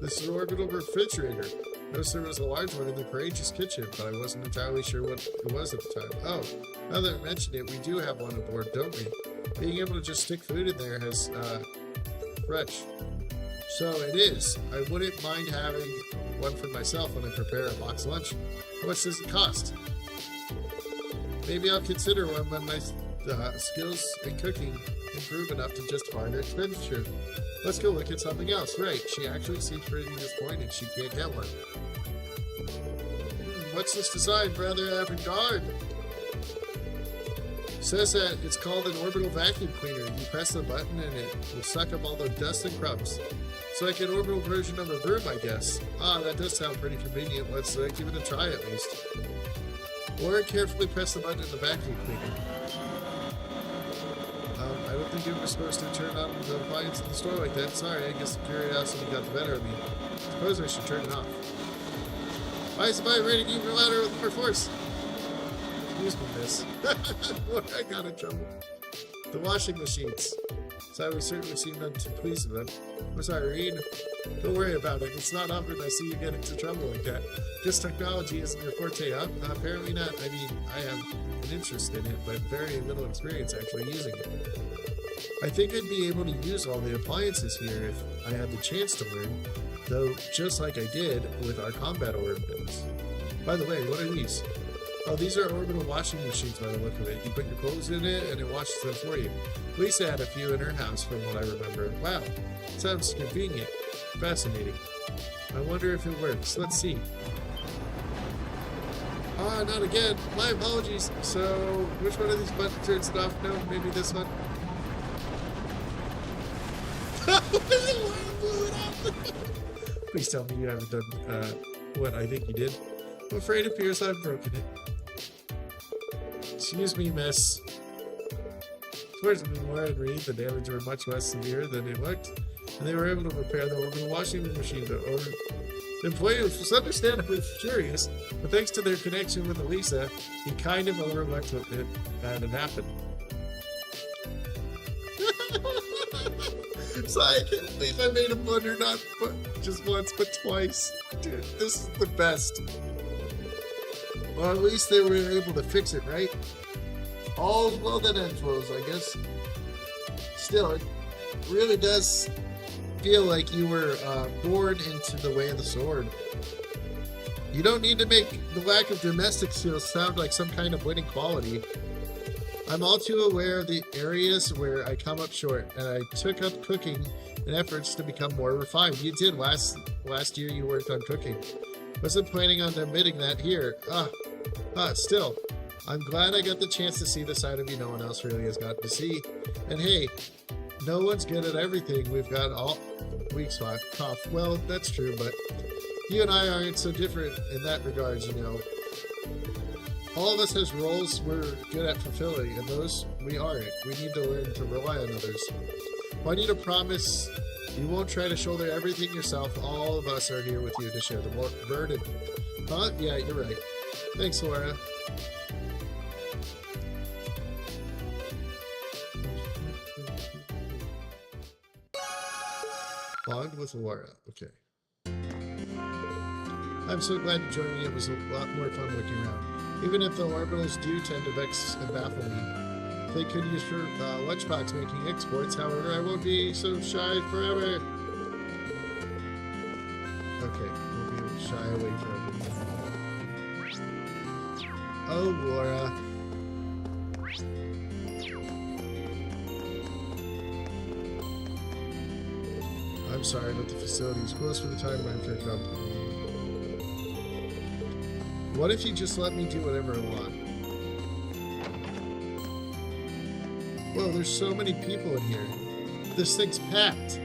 This is an orbital refrigerator. Noticed there was a large one in the courageous kitchen, but I wasn't entirely sure what it was at the time. Oh, now that I mentioned it, we do have one aboard, don't we? being able to just stick food in there has fresh. So it is. I wouldn't mind having one for myself when I prepare a box lunch. How much does it cost? Maybe I'll consider one when my skills in cooking improve enough to justify their expenditure. Let's go look at something else. Right, she actually seems pretty disappointed she can't get one. What's this design? Rather avant-garde. Says that it's called an orbital vacuum cleaner. You press the button and it will suck up all the dust and crumbs. It's like an orbital version of a broom, I guess. Ah, that does sound pretty convenient. Let's give it a try at least. Or carefully press the button in the vacuum cleaner. I don't think you were supposed to turn on the appliance in the store like that. Sorry, I guess curiosity got the better of me. Suppose I should turn it off. Why is it vibrating even louder with more force? Excuse me, miss. I got in trouble. The washing machines. So we certainly seem unpleased with them. I'm sorry, Reed. Don't worry about it. It's not often I see you get into trouble like that. This technology isn't your forte, huh? Apparently not. I mean, I have an interest in it, but very little experience actually using it. I think I'd be able to use all the appliances here if I had the chance to learn, though just like I did with our combat orbitals. By the way, what are these? Oh, these are orbital washing machines by the look of it. You put your clothes in it and it washes them for you. Lisa had a few in her house from what I remember. Wow, sounds convenient. Fascinating. I wonder if it works. Let's see. Ah, not again. My apologies. So, which one of these buttons turns it off? No, maybe this one. Please tell me you haven't done what I think you did. I'm afraid it appears I've broken it. Excuse me, miss. Towards me more and Reed, the damage were much less severe than it looked, and they were able to repair the orbital washing machine. The employee was understandably furious, but thanks to their connection with Elisa, he kind of overlooked it that had happened. So I can't believe I made a blunder not just once, but twice. Dude, this is the best. Well, at least they were able to fix it, right? All's well that ends well, I guess. Still, it really does feel like you were born into the way of the sword. You don't need to make the lack of domestic skills sound like some kind of winning quality. I'm all too aware of the areas where I come up short, and I took up cooking in efforts to become more refined. You did last year. You worked on cooking. Wasn't planning on admitting that here. Still, I'm glad I got the chance to see the side of you no one else really has gotten to see. And hey, no one's good at everything. We've got all weak spot cough. Well, that's true, but you and I aren't so different in that regard, you know. All of us has roles we're good at fulfilling, and those we aren't. We need to learn to rely on others. Well, I need to promise you won't try to shoulder everything yourself. All of us are here with you to share the burden. Huh? Yeah, you're right. Thanks, Laura. Bond with Laura. Okay. I'm so glad you joined me. It was a lot more fun looking around. Even if the orbitals do tend to vex and baffle me, they could use for lunchbox making exports. However, I won't be so shy forever. Okay, we'll be shy away forever. Oh, Laura. I'm sorry, but the facility is closed for the time I'm picked up. What if you just let me do whatever I want? Whoa, there's so many people in here. This thing's packed.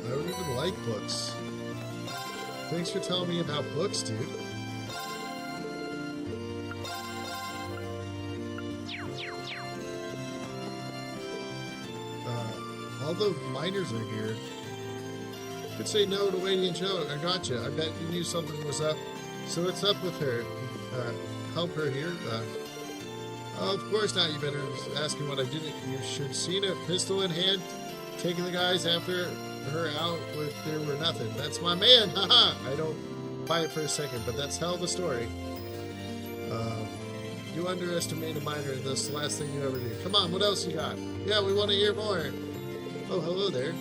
I don't even like books. Thanks for telling me about books, dude. All the miners are here. Could say no to Lady Angelica. I gotcha. I bet you knew something was up. So what's up with her? Help her here? Of course not. You better ask me what I did. You should have seen a pistol in hand. Taking the guys after her out with there were nothing. That's my man. Haha. I don't buy it for a second, but that's hell of a story. You underestimate a minor, and that's the last thing you ever do. Come on, what else you got? Yeah, we want to hear more. Oh, hello there.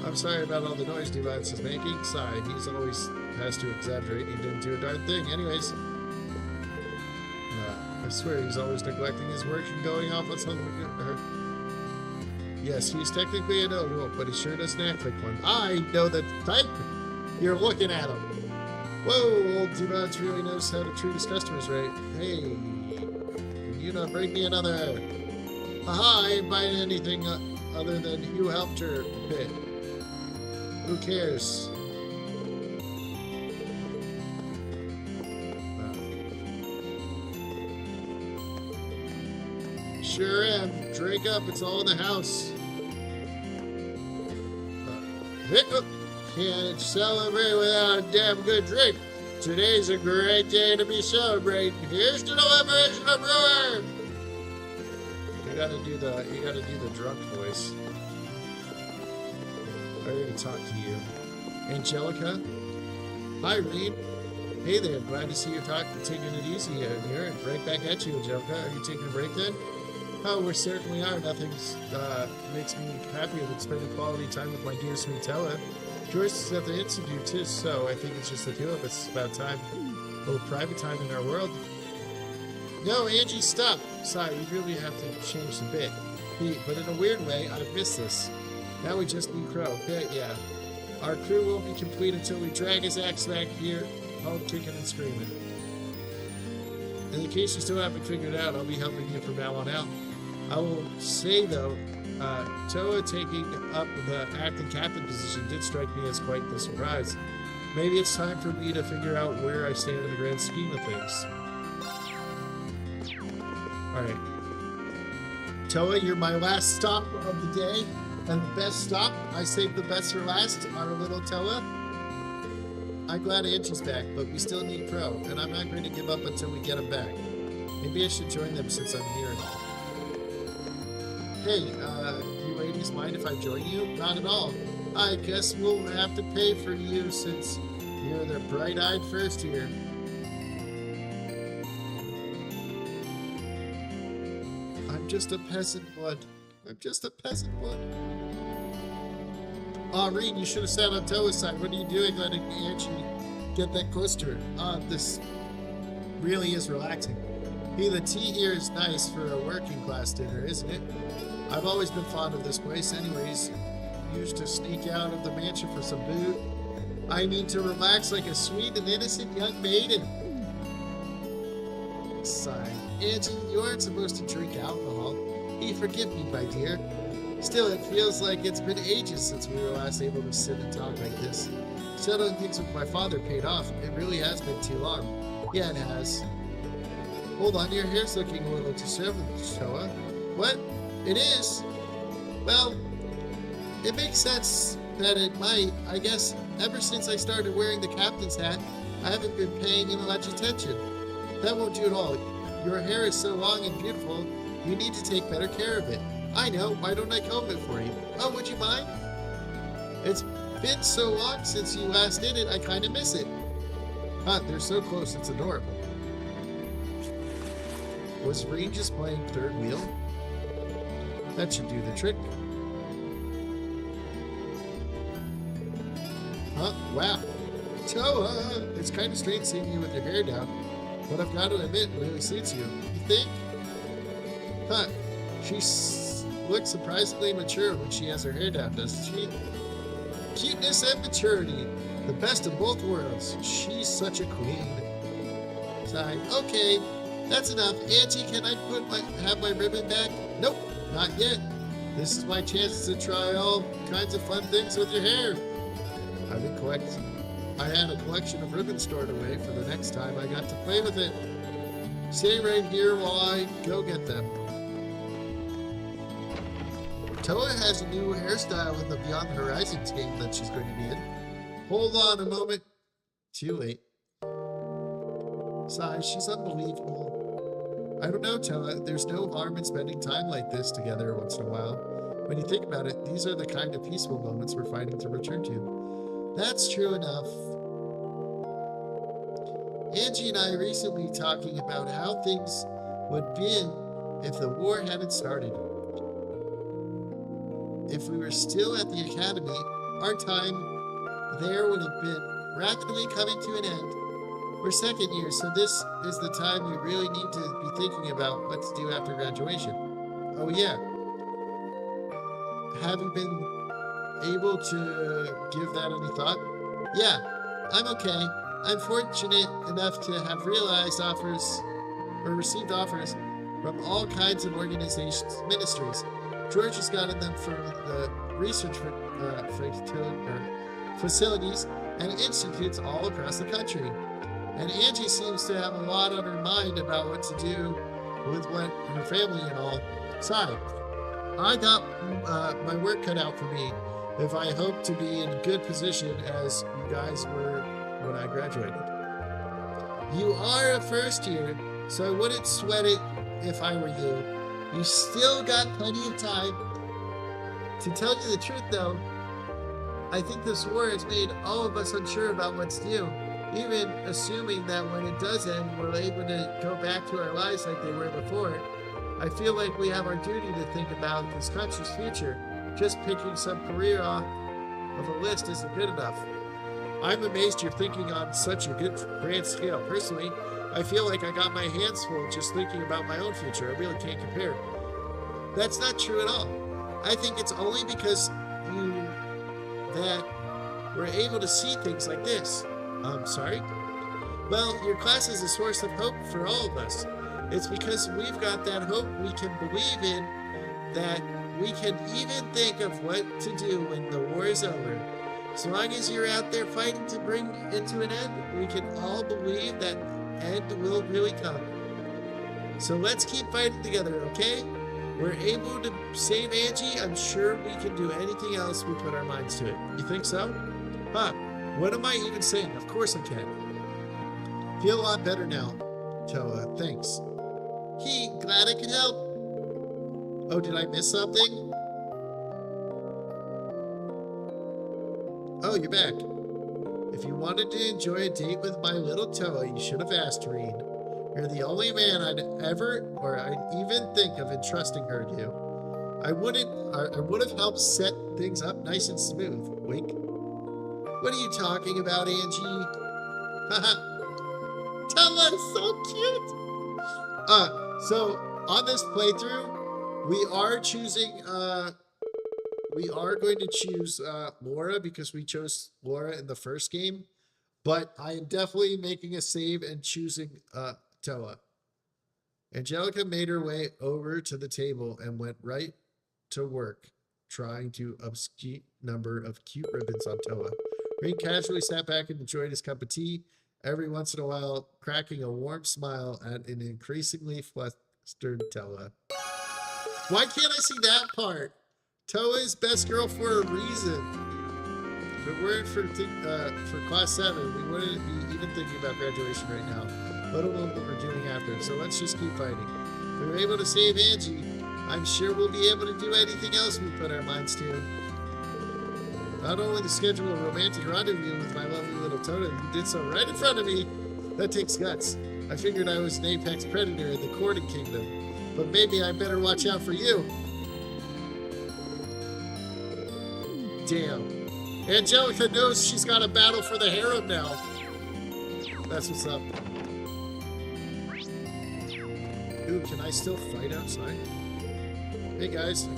I'm sorry about all the noise Device is making. Sigh, he's always has to exaggerate. He didn't do a darn thing. Anyways, I swear he's always neglecting his work and going off on something. Yes, he's technically an adult, but he sure doesn't act like one. I know the type. You're looking at him. Whoa, old Device really knows how to treat his customers right. Hey, can you not bring me another? Aha, I ain't buying anything other than you helped her a bit. Who cares? Sure am. Drink up, it's all in the house. Hiccup! Can't celebrate without a damn good drink. Today's a great day to be celebrating. Here's to the liberation of brewer! You gotta do the drunk voice. I already talked to you. Angelica? Hi, Reed. Hey there, glad to see you're taking it easy here. Right back at you, Angelica. Are you taking a break then? Oh, we certainly are. Nothing makes me happier than spending quality time with my dear sweet Tella. Joyce is at the Institute too, so I think it's just the two of us. It's about time. A little private time in our world. No, Angie, stop! Sorry, we really have to change the bit. But in a weird way, I've missed this. Now we just need Crow. Yeah. Our crew won't be complete until we drag his axe back here, home kicking and screaming. In the case you still haven't figured it out, I'll be helping you from now on out. I will say, though, Toa taking up the acting captain position did strike me as quite the surprise. Maybe it's time for me to figure out where I stand in the grand scheme of things. Alright. Toa, you're my last stop of the day, and the best stop. I saved the best for last, our little Toa. I'm glad Angie's back, but we still need Crow, and I'm not going to give up until we get him back. Maybe I should join them since I'm here. Hey, you ladies mind if I join you? Not at all. I guess we'll have to pay for you since you're the bright-eyed first here. I'm just a peasant blood. I'm just a peasant blood. Aw, Reed, you should have sat on Toa's side. What are you doing letting Angie get that close to her? This really is relaxing. Hey, the tea here is nice for a working class dinner, isn't it? I've always been fond of this place anyways. Used to sneak out of the mansion for some booze. I mean to relax like a sweet and innocent young maiden. Sigh. Angie, you aren't supposed to drink alcohol. Hey, forgive me, my dear. Still, it feels like it's been ages since we were last able to sit and talk like this. Settling things with my father paid off. It really has been too long. Yeah, it has. Hold on, your hair's looking a little disheveled, Toa. What? It is? Well, it makes sense that it might. I guess ever since I started wearing the captain's hat, I haven't been paying him much attention. That won't do at all. Your hair is so long and beautiful, you need to take better care of it. I know, why don't I comb it for you? Oh, would you mind? It's been so long since you last did it, I kind of miss it. Huh, they're so close, it's adorable. Was Reed just playing third wheel? That should do the trick. Huh? Wow. Toa! It's kind of strange seeing you with your hair down, but I've got to admit, it really suits you. You think? Huh. She looks surprisingly mature when she has her hair down, doesn't she? Cuteness and maturity. The best of both worlds. She's such a queen. Sigh. Okay, that's enough. Angie, can I have my ribbon back? Nope, not yet. This is my chance to try all kinds of fun things with your hair. I had a collection of ribbons stored away for the next time I got to play with it. Stay right here while I go get them. Toa has a new hairstyle in the Beyond the Horizons game that she's going to be in. Hold on a moment. Too late. Sigh, she's unbelievable. I don't know, Toa. There's no harm in spending time like this together once in a while. When you think about it, these are the kind of peaceful moments we're fighting to return to. That's true enough. Angie and I recently talking about how things would be if the war hadn't started. If we were still at the academy, our time there would have been rapidly coming to an end. We're second year, so this is the time we really need to be thinking about what to do after graduation. Oh yeah. Have you been able to give that any thought? Yeah, I'm okay. I'm fortunate enough to have received offers from all kinds of organizations, ministries. George has gotten them for the research facilities and institutes all across the country. And Angie seems to have a lot on her mind about what to do with what her family and all. Sorry, I got my work cut out for me if I hope to be in a good position as you guys were when I graduated. You are a first year, so I wouldn't sweat it if I were you. You still got plenty of time. To tell you the truth though, I think this war has made all of us unsure about what's due. Even assuming that when it does end, we're able to go back to our lives like they were before, I feel like we have our duty to think about this country's future. Just picking some career off of a list isn't good enough. I'm amazed you're thinking on such a good grand scale. Personally, I feel like I got my hands full just thinking about my own future. I really can't compare. That's not true at all. I think it's only because that we're able to see things like this. Sorry? Well, your class is a source of hope for all of us. It's because we've got that hope we can believe in that we can even think of what to do when the war is over. As long as you're out there fighting to bring it to an end, we can all believe that end will really come. So let's keep fighting together, okay? We're able to save Angie. I'm sure we can do anything else we put our minds to it. You think so? Huh. What am I even saying? Of course I can. Feel a lot better now, Toa. Thanks. Glad I could help. Oh, did I miss something? Oh, you're back. If you wanted to enjoy a date with my little Toa, you should have asked Reen. You're the only man I'd even think of entrusting her to. I would have helped set things up nice and smooth. Wink. What are you talking about, Angie? Haha. Toa is so cute. So on this playthrough, we are going to choose Laura because we chose Laura in the first game, but I am definitely making a save and choosing Toa. Angelica made her way over to the table and went right to work, trying to obscure number of cute ribbons on Toa. Reen casually sat back and enjoyed his cup of tea, every once in a while cracking a warm smile at an increasingly flustered Toa. Why can't I see that part? Toa is best girl for a reason. If it weren't for class 7, we wouldn't be even thinking about graduation right now, let alone what we're doing after. So let's just keep fighting. If we were able to save Angie, I'm sure we'll be able to do anything else we put our minds to. Not only to schedule a romantic rendezvous with my lovely little Toa, who did so right in front of me. That takes guts. I figured I was an apex predator in the courting kingdom, but maybe I better watch out for you. Damn. Angelica knows she's got a battle for the harem now. That's what's up. Ooh, can I still fight outside? Hey guys,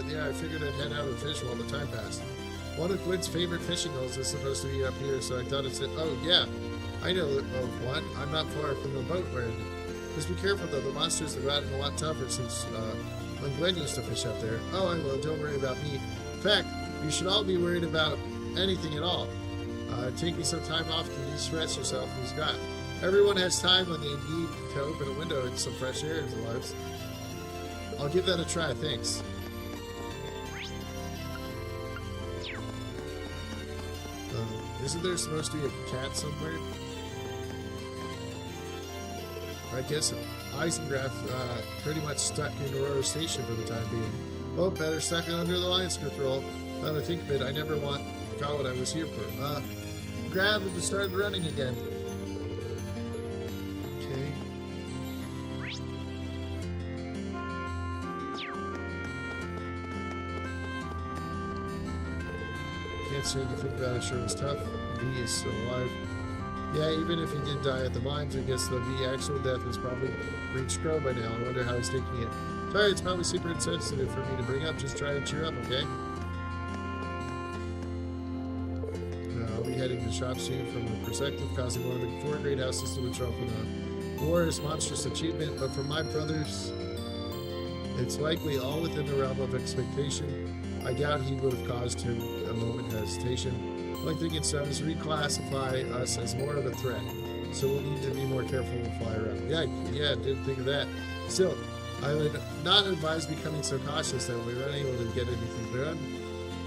yeah, I figured I'd head out and fish while the time passed. One of Gwen's favorite fishing holes is supposed to be up here, so I thought it's oh yeah, I know of one. I'm not far from the boat where just be careful though, the monsters have gotten a lot tougher since when Gwen used to fish up there. Oh, I will, don't worry about me. In fact, you should all be worried about anything at all. Taking some time off to de-stress yourself is got. Everyone has time when they need to open a window and some fresh air in their lives. I'll give that a try, thanks. Isn't there supposed to be a cat somewhere? I guess Eisengraf pretty much stuck in Aurora Station for the time being. Oh, better stuck it under the lion's control. Now that I think of it, I never forgot what I was here for. Grabbed and started running again. Okay. Can't seem to think about it. Sure was tough. V is still alive. Yeah, even if he did die at the mines, I guess the V actual death has probably reached Crow by now. I wonder how he's taking it. Sorry, it's probably super insensitive for me to bring up. Just try and cheer up, okay? I'll be heading to the shop soon from the perspective, causing one of the 4 great houses to withdraw from the war is monstrous achievement, but for my brothers, it's likely all within the realm of expectation. I doubt he would have caused him a moment of hesitation. The only thing it's done is reclassify us as more of a threat, so we'll need to be more careful when we fly around. Yeah, didn't think of that. Still, I would not advise becoming so cautious that we're unable to get anything done.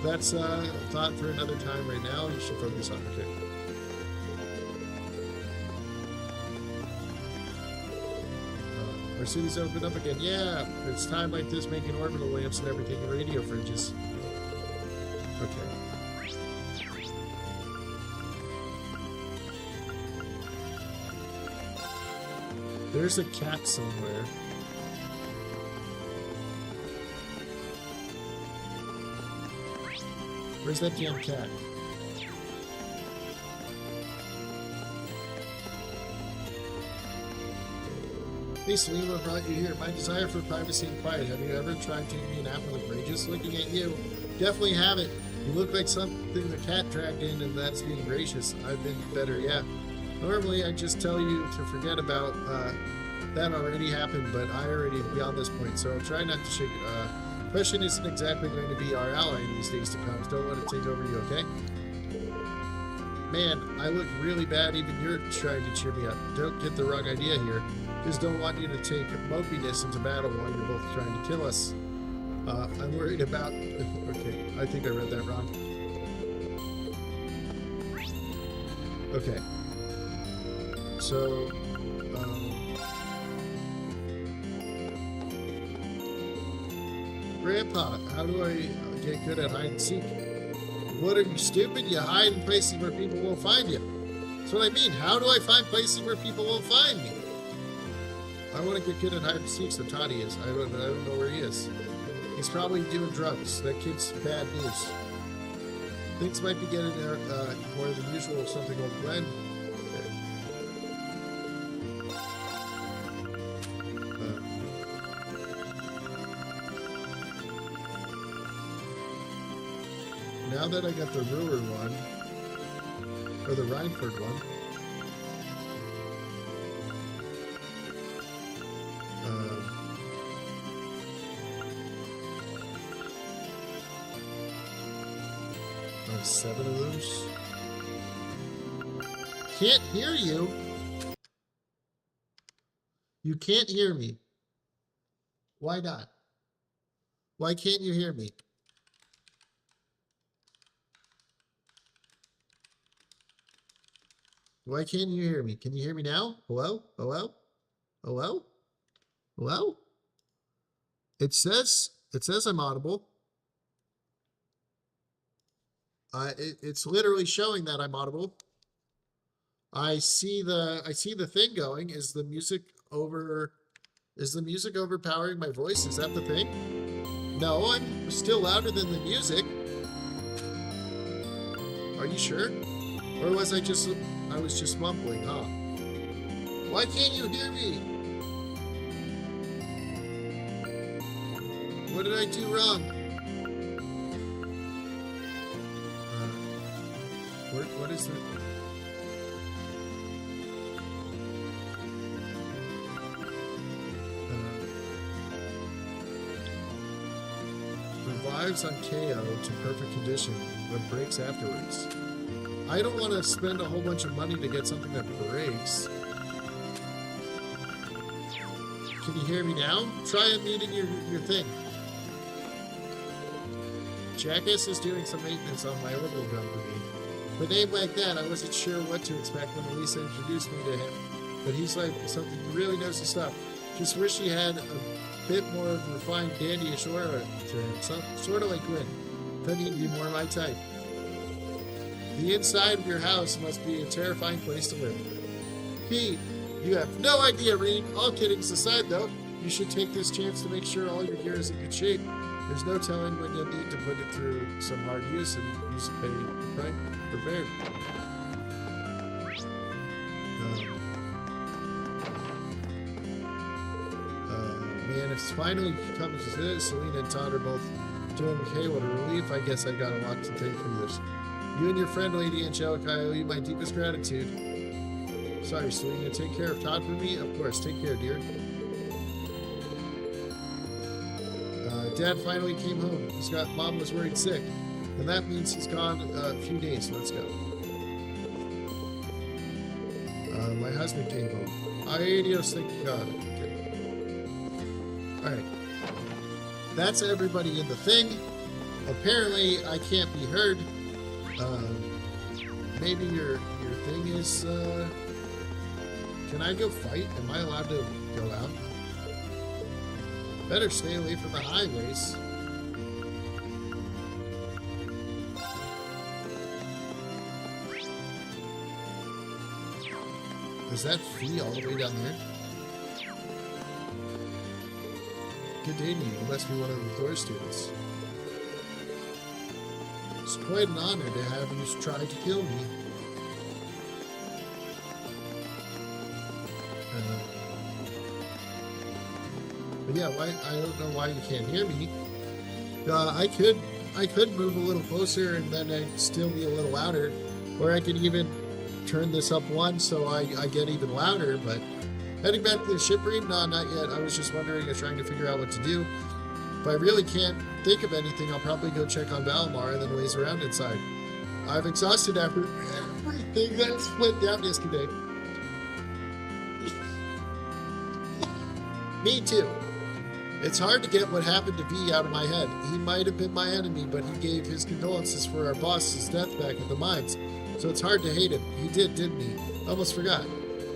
That's a thought for another time. Right now, you should focus on the kick. Our city's opened up again. Yeah, it's time like this, making orbital lamps and everything in radio fridges. Okay. There's a cat somewhere. Where's that damn cat? Hey Selena, what brought you here? My desire for privacy and quiet. Have you ever tried taking a nap with a break? Just looking at you. Definitely haven't. You look like something the cat dragged in, and that's being gracious. I've been better, yeah. Normally, I just tell you to forget about that already happened, but I already beyond this point, so try not to shake it. Question isn't exactly going to be our ally in these days to come. Don't let it take over you, okay? Man, I look really bad. Even you're trying to cheer me up. Don't get the wrong idea here. Just don't want you to take mopiness into battle while you're both trying to kill us. I'm worried about... Okay, I think I read that wrong. Okay. So... Grandpa, how do I get good at hide and seek? What, are you stupid? You hide in places where people won't find you. That's what I mean. How do I find places where people won't find me? I want to get good at hide and seek, so Toddy is. I don't know where he is. He's probably doing drugs. That kid's bad news. Things might be getting there more than usual if something won't blend. Now that I got the Ruhr one, or the Reinford one, I have 7 of those. Can't hear you. You can't hear me. Why not? Why can't you hear me? Why can't you hear me? Can you hear me now? Hello? Hello? Hello? Hello? It says I'm audible. It's literally showing that I'm audible. I see the thing going. Is the music overpowering my voice? Is that the thing? No, I'm still louder than the music. Are you sure? Or was I was just mumbling, huh? Why can't you hear me? What did I do wrong? What is that? Revives on KO to perfect condition, but breaks afterwards. I don't want to spend a whole bunch of money to get something that breaks. Can you hear me now? Try unmuting your thing. Jackass is doing some maintenance on my orbital gun for me. With a name like that, I wasn't sure what to expect when Elisa introduced me to him. But he's like something he really knows his stuff. Just wish he had bit more of a refined dandyish aura to him, sort of like Grin. Doesn't need to be more my type. The inside of your house must be a terrifying place to live. Pete, you have no idea, Reed. All kidding aside, though, you should take this chance to make sure all your gear is in good shape. There's no telling when you'll need to put it through some hard use, and you should be prepared. Man, if finally comes to this, Selena and Todd are both doing okay. What a relief. I guess I got a lot to take from this. You and your friend, Lady Angelica, I owe you my deepest gratitude. Sorry, Selena. Take care of Todd for me? Of course. Take care, dear. Dad finally came home. Mom was worried sick. And that means he's gone a few days. Let's go. My husband came home. Adios, thank God. Alright. That's everybody in the thing. Apparently, I can't be heard. Maybe your thing is, can I go fight? Am I allowed to go out? Better stay away from the highways. Is that fee all the way down there? Good day to you. You must be one of the Thor students. It's quite an honor to have you try to kill me. But yeah, I don't know why you can't hear me. I could move a little closer and then I'd still be a little louder, or I could even turn this up one so I get even louder. But heading back to the ship room? No, not yet. I was just wondering, I was trying to figure out what to do. If I really can't think of anything, I'll probably go check on Valimar and then laze around inside. I've exhausted after everything that went down yesterday. Me too. It's hard to get what happened to V out of my head. He might have been my enemy, but he gave his condolences for our boss's death back at the mines. So it's hard to hate him. He did, didn't he? Almost forgot.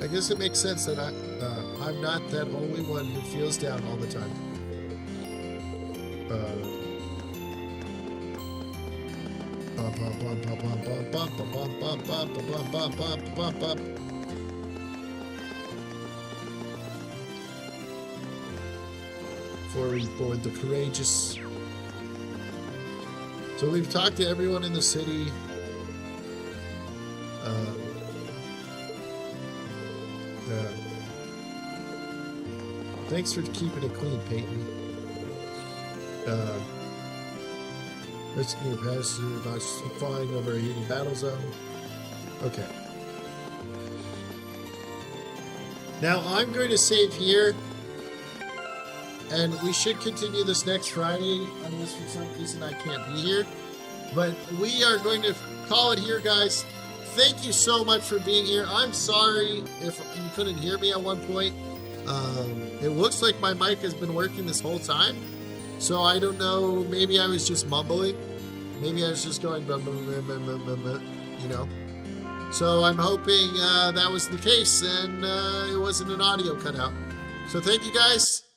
I guess it makes sense that I'm not that only one who feels down all the time. Before we board the Courageous. So we've talked to everyone in the city. Thanks for keeping it clean, Peyton. Risking your passenger by flying over a heated battle zone. Okay. Now I'm going to save here. And we should continue this next Friday, unless for some reason I can't be here. But we are going to call it here, guys. Thank you so much for being here. I'm sorry if you couldn't hear me at one point. It looks like my mic has been working this whole time. So I don't know, maybe I was just mumbling. Maybe I was just going, you know. So I'm hoping that was the case and it wasn't an audio cutout. So thank you guys.